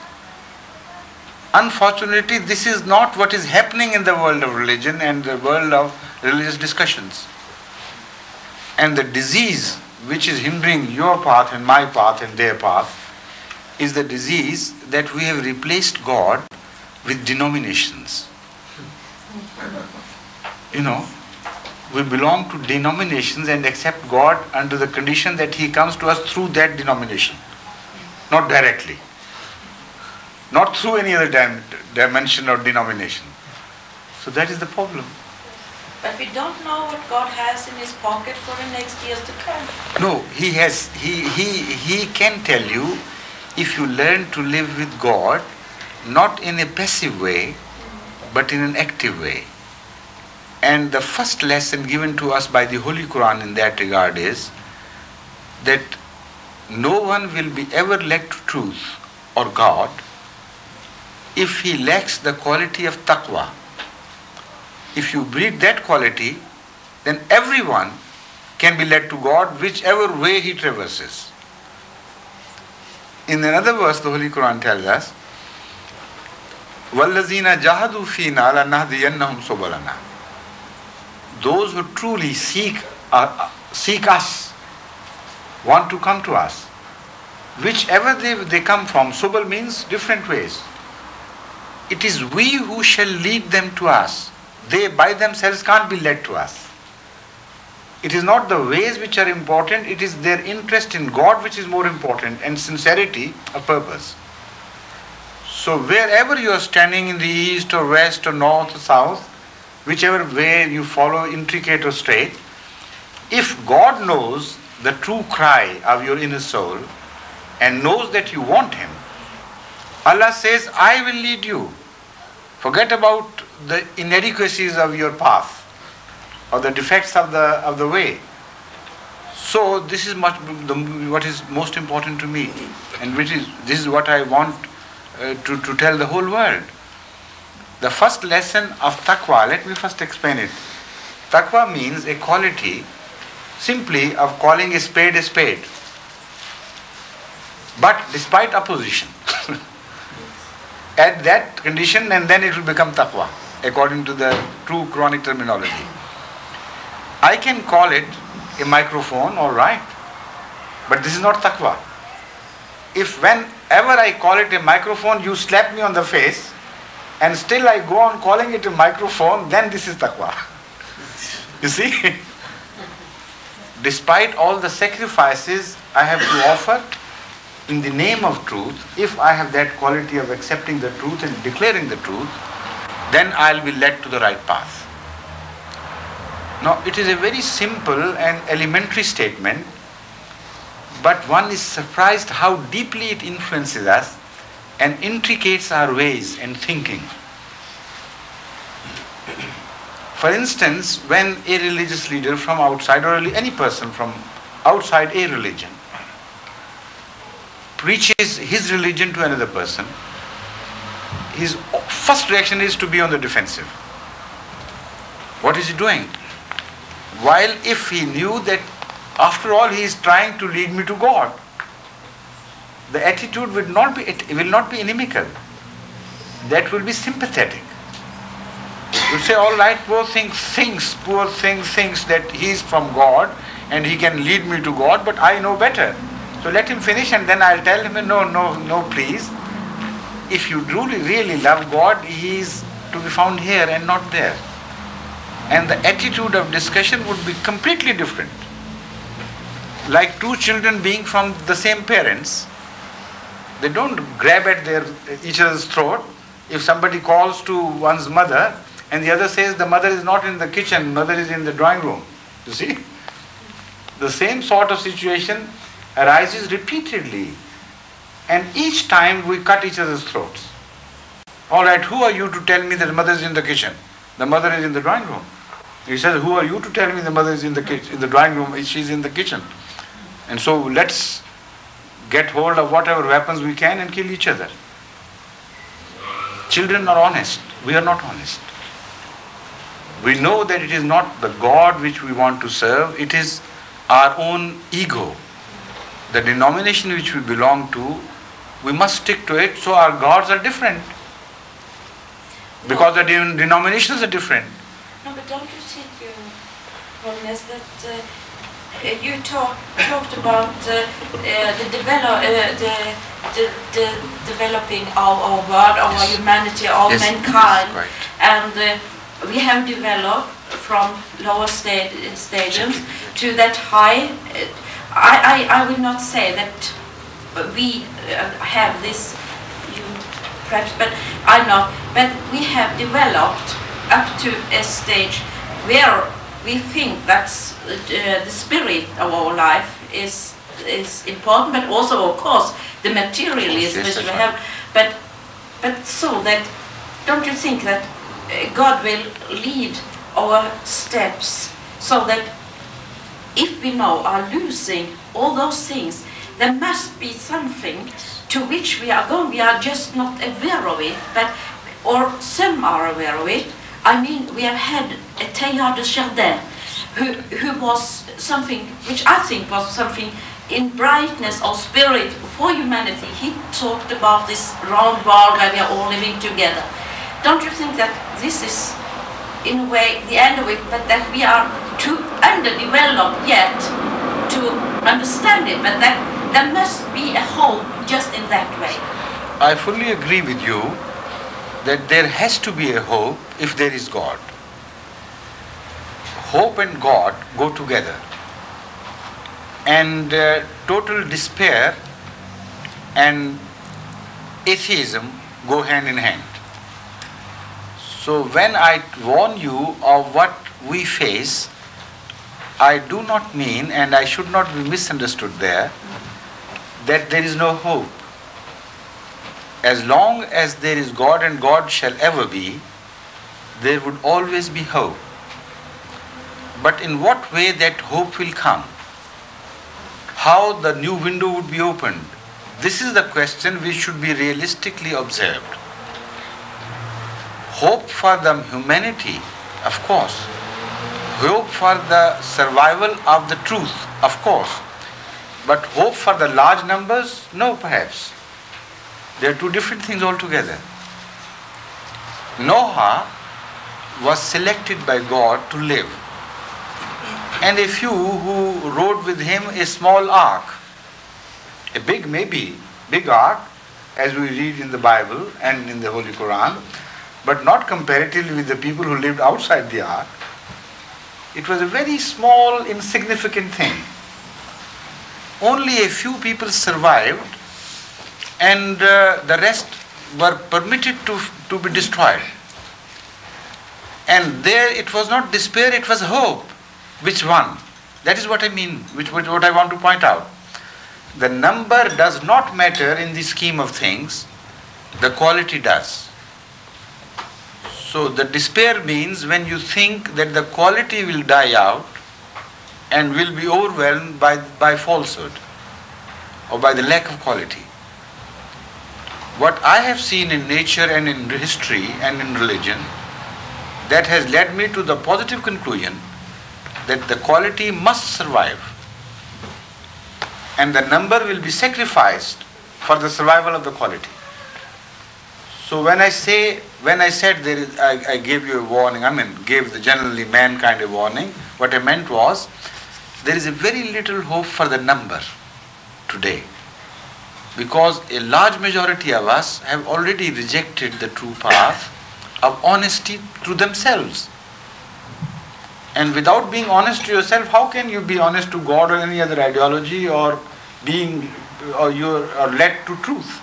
Unfortunately, this is not what is happening in the world of religion and the world of religious discussions. And the disease which is hindering your path and my path and their path is the disease that we have replaced God with denominations. We belong to denominations and accept God under the condition that He comes to us through that denomination, not directly, not through any other dimension or denomination. So that is the problem. But we don't know what God has in His pocket for the next years to come. No, He has. He can tell you, if you learn to live with God, not in a passive way, but in an active way. And the first lesson given to us by the Holy Quran in that regard is that no one will be ever led to truth or God if he lacks the quality of taqwa. If you breed that quality, then everyone can be led to God whichever way he traverses. In another verse, the Holy Quran tells us, وَالَّذِينَ جَاهَدُوا فِينَا لَنَهْدِيَنَّهُمْ سُبُلَنَا. Those who truly seek us, want to come to us, whichever they come from, subul means different ways. It is we who shall lead them to us. They by themselves can't be led to us. It is not the ways which are important, it is their interest in God which is more important, and sincerity of purpose. So wherever you are standing, in the east or west or north or south, whichever way you follow, intricate or straight, if God knows the true cry of your inner soul and knows that you want Him, Allah says, I will lead you. Forget about the inadequacies of your path or the defects of the way. So this is what is most important to me, and this is what I want to tell the whole world. The first lesson of taqwa, let me first explain it. Taqwa means a quality simply of calling a spade, but despite opposition. At that condition, and then it will become taqwa, according to the true Quranic terminology. I can call it a microphone, all right, but this is not taqwa. If whenever I call it a microphone, you slap me on the face, and still I go on calling it a microphone, then this is taqwa. You see? Despite all the sacrifices I have to offer in the name of truth, if I have that quality of accepting the truth and declaring the truth, then I'll be led to the right path. Now, it is a very simple and elementary statement, but one is surprised how deeply it influences us and intricates our ways and thinking. For instance, when a religious leader from outside, or any person from outside a religion, preaches his religion to another person, his first reaction is to be on the defensive. What is he doing? While if he knew that after all he is trying to lead me to God, the attitude will not be inimical. That will be sympathetic. You say, all right, poor thing thinks that he is from God and he can lead me to God, but I know better. So let him finish and then I'll tell him, no, please. if you really love God, He is to be found here and not there. And the attitude of discussion would be completely different. Like two children being from the same parents, they don't grab at each other's throat. If somebody calls to one's mother and the other says the mother is not in the kitchen, mother is in the drawing room. You see? The same sort of situation arises repeatedly. And each time we cut each other's throats. All right, who are you to tell me that the mother is in the kitchen? The mother is in the drawing room. He says, who are you to tell me the mother is in the drawing room? She's in the kitchen. And so let's get hold of whatever weapons we can and kill each other. Children are honest. We are not honest. We know that it is not the God which we want to serve. It is our own ego. The denomination which we belong to, we must stick to it, so our gods are different. Because the denominations are different. No, but don't you think, Holmes, that you talked about the developing our world, our Yes. humanity, our Yes, mankind, right. and we have developed from lower stadiums to that high. I will not say that we have this, you perhaps, but I'm not. But we have developed up to a stage where we think that's the spirit of our life is important, but also, of course, the materialism Yes, which we that's have. But so that, don't you think that God will lead our steps so that if we now are losing all those things, there must be something to which we are going. We are just not aware of it, or some are aware of it. I mean, we have had a Tahir who was something which I think was something in brightness of spirit for humanity. He talked about this round world where we are all living together. Don't you think that this is, in a way, the end of it, but that we are too underdeveloped yet to understand it, but that there must be a hope just in that way? I fully agree with you that there has to be a hope if there is God. Hope and God go together. And total despair and atheism go hand in hand. So when I warn you of what we face, I do not mean, and I should not be misunderstood there, that there is no hope. As long as there is God and God shall ever be, there would always be hope. But in what way that hope will come? How the new window would be opened? This is the question which should be realistically observed. Hope for the humanity, of course. Hope for the survival of the truth, of course. But hope for the large numbers? No, perhaps. They are two different things altogether. Noah was selected by God to live. And a few who rode with him a small ark. A big ark, as we read in the Bible and in the Holy Quran, but not comparatively with the people who lived outside the ark. It was a very small, insignificant thing. Only a few people survived, and the rest were permitted to be destroyed. And there it was not despair, it was hope. Which one? That is what I mean, what I want to point out. The number does not matter in the scheme of things, the quality does. So the despair means when you think that the quality will die out and will be overwhelmed by falsehood or by the lack of quality. What I have seen in nature and in history and in religion, that has led me to the positive conclusion that the quality must survive and the number will be sacrificed for the survival of the quality. So when I said I gave you a warning, gave the generally mankind a warning, what I meant was there is a very little hope for the number today. because a large majority of us have already rejected the true path of honesty to themselves. And without being honest to yourself, how can you be honest to God or any other ideology or you are led to truth?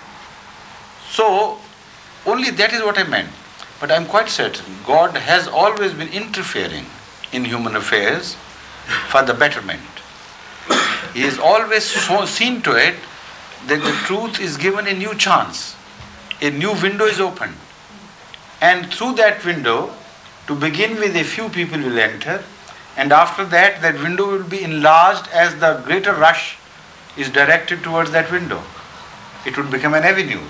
So, only that is what I meant. But I am quite certain God has always been interfering in human affairs for the betterment. He has always seen to it that the truth is given a new chance. A new window is opened. And through that window, to begin with, a few people will enter, and after that, that window will be enlarged as the greater rush is directed towards that window. It will become an avenue.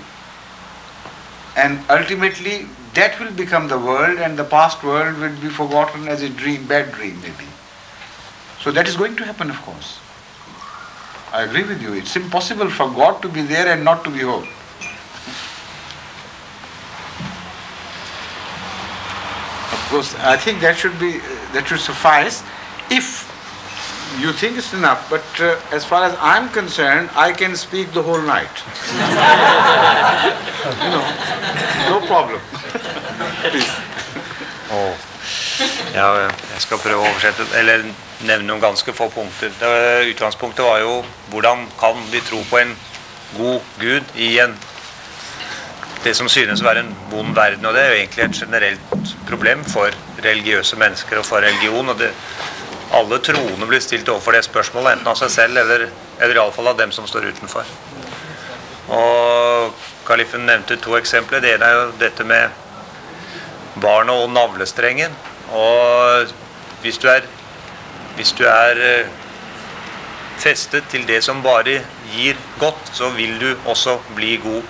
And ultimately, that will become the world, and the past world will be forgotten as a dream, bad dream maybe. So that is going to happen, of course. I agree with you. It's impossible for God to be there and not to be whole. Of course, I think that should suffice. If you think it's enough, but as far as I'm concerned, I can speak the whole night. No problem. Please. Ja, jeg skal prøve å oversette, eller nevne noen ganske få punkter. Utgangspunktet var jo, hvordan kan vi tro på en god Gud i det som synes å være en vond verden, og det er jo egentlig et generelt problem for religiøse mennesker og for religion, og alle troende blir stilt overfor det spørsmålet, enten av seg selv, eller i alle fall av dem som står utenfor. Og Kalifen nevnte 2 eksempler. Det ene er jo dette med barnet og navlestrengen, og hvis du er festet til det som bare gir godt, så vil du også bli god.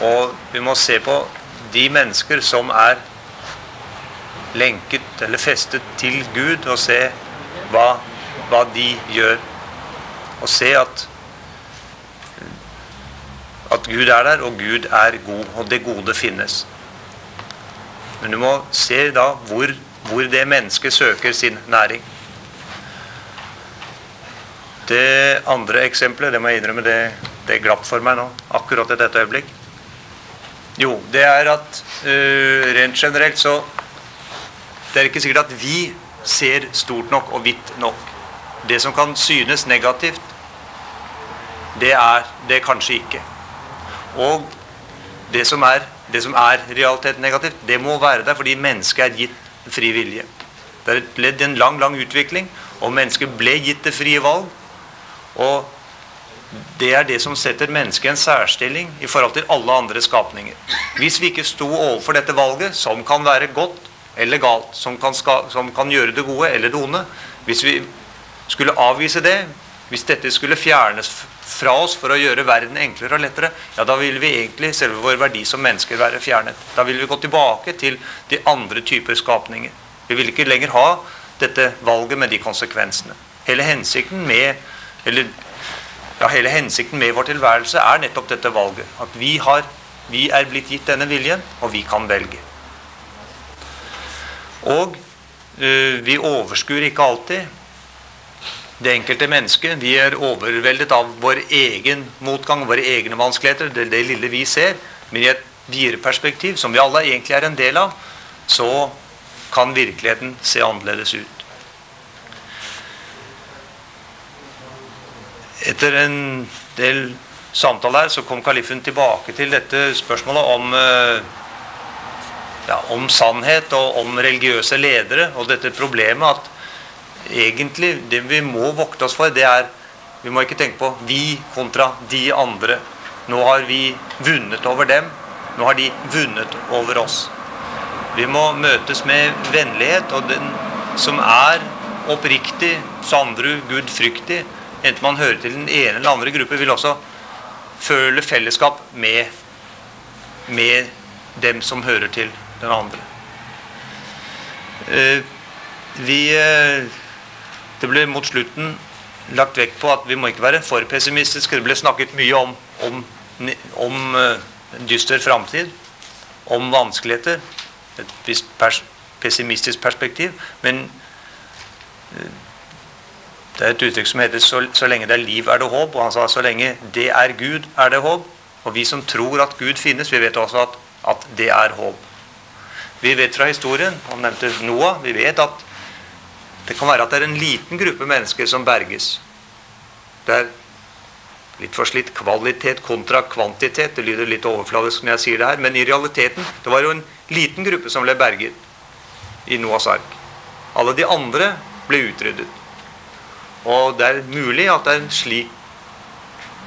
Og vi må se på de mennesker som er lenket eller festet til Gud, og se hva de gjør, og se at Gud er der, og Gud er god, og det gode finnes. Men du må se da hvor det mennesket søker sin næring. Det andre eksempelet, det må jeg innrømme, det glapp for meg nå, akkurat i dette øyeblikk. Jo, det er at rent generelt så det er ikke sikkert at vi ser stort nok og vidt nok. Det som kan synes negativt, det er kanskje ikke. Og det som er realitet negativt, det må være der fordi mennesket er gitt fri vilje. Det er et ledd i en lang utvikling, og mennesket ble gitt det frie valg, og det er det som setter mennesket i en særstilling i forhold til alle andre skapninger. Hvis vi ikke sto overfor dette valget, som kan være godt eller galt, som kan gjøre det gode eller det onde, hvis vi skulle avvise det, hvis dette skulle fjernes fra oss for å gjøre verden enklere og lettere, ja, da vil vi egentlig selve vår verdi som mennesker være fjernet. Da vil vi gå tilbake til de andre typer skapninger. Vi vil ikke lenger ha dette valget med de konsekvensene. Hele hensikten med vår tilværelse er nettopp dette valget. At vi er blitt gitt denne viljen, og vi kan velge. Og vi overskuer ikke alltid det enkelte mennesket. Vi er overveldet av vår egen motgang, våre egne vanskeligheter, det lille vi ser. Men i et videre perspektiv, som vi alle egentlig er en del av, så kan virkeligheten se annerledes ut. Etter en del samtale her, så kom Kalifen tilbake til dette spørsmålet om sannhet og om religiøse ledere, og dette problemet at egentlig det vi må vokte oss for, det er, vi må ikke tenke på vi kontra de andre. Nå har vi vunnet over dem, nå har de vunnet over oss. Vi må møtes med vennlighet, og den som er oppriktig, sandru, gudfryktig, enten man hører til den ene eller andre gruppe, vil også føle fellesskap med dem som hører til den andre. Det ble mot slutten lagt vekt på at vi må ikke være for pessimistiske. Det ble snakket mye om en dyster fremtid, om vanskeligheter, et visst pessimistisk perspektiv, men Det er et uttrykk som heter så lenge det er liv er det håp, og han sa så lenge det er Gud er det håp. Og vi som tror at Gud finnes, vi vet også at det er håp. Vi vet fra historien, han nevnte Noah, vi vet at det kan være at det er en liten gruppe mennesker som berges. Det er litt forslitt kvalitet kontra kvantitet, det lyder litt overfladisk når jeg sier det her, men i realiteten, det var jo en liten gruppe som ble berget i Noahs ark. Alle de andre ble utryddet. Og det er mulig at det er en slik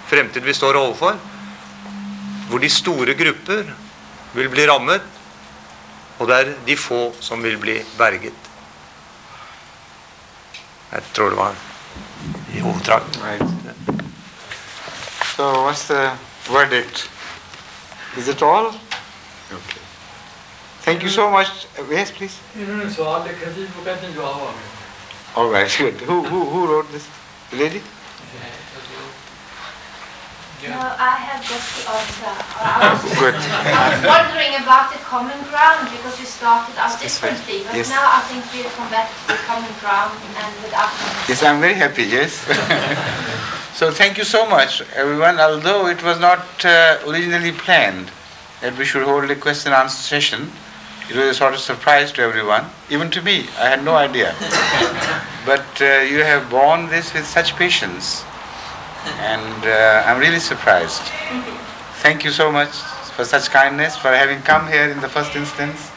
fremtid vi står overfor, hvor de store grupper vil bli rammet, og det er de få som vil bli berget. Jeg tror det var i hovedtrakk. Right. So what's the verdict? Is it all? Okay. Thank you so much. Yes, please. All right, good. Who wrote this? The lady? No, I have just the answer. Good. I was wondering about the common ground because we started out differently, but Yes. now I think we'll come back to the common ground and without. Yes, I'm very happy, yes. So thank you so much, everyone. Although it was not originally planned that we should hold a question and answer session, it was a sort of surprise to everyone, even to me. I had no idea. But you have borne this with such patience, and I'm really surprised. Thank you so much for such kindness, for having come here in the first instance,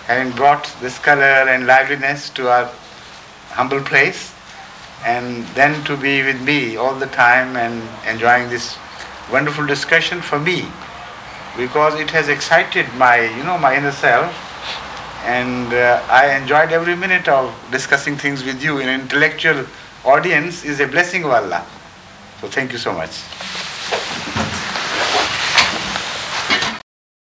having brought this color and liveliness to our humble place, and then to be with me all the time and enjoying this wonderful discussion for me, because it has excited my inner self, and I enjoyed every minute of discussing things with you. An intellectual audience is a blessing of Allah. So thank you so much.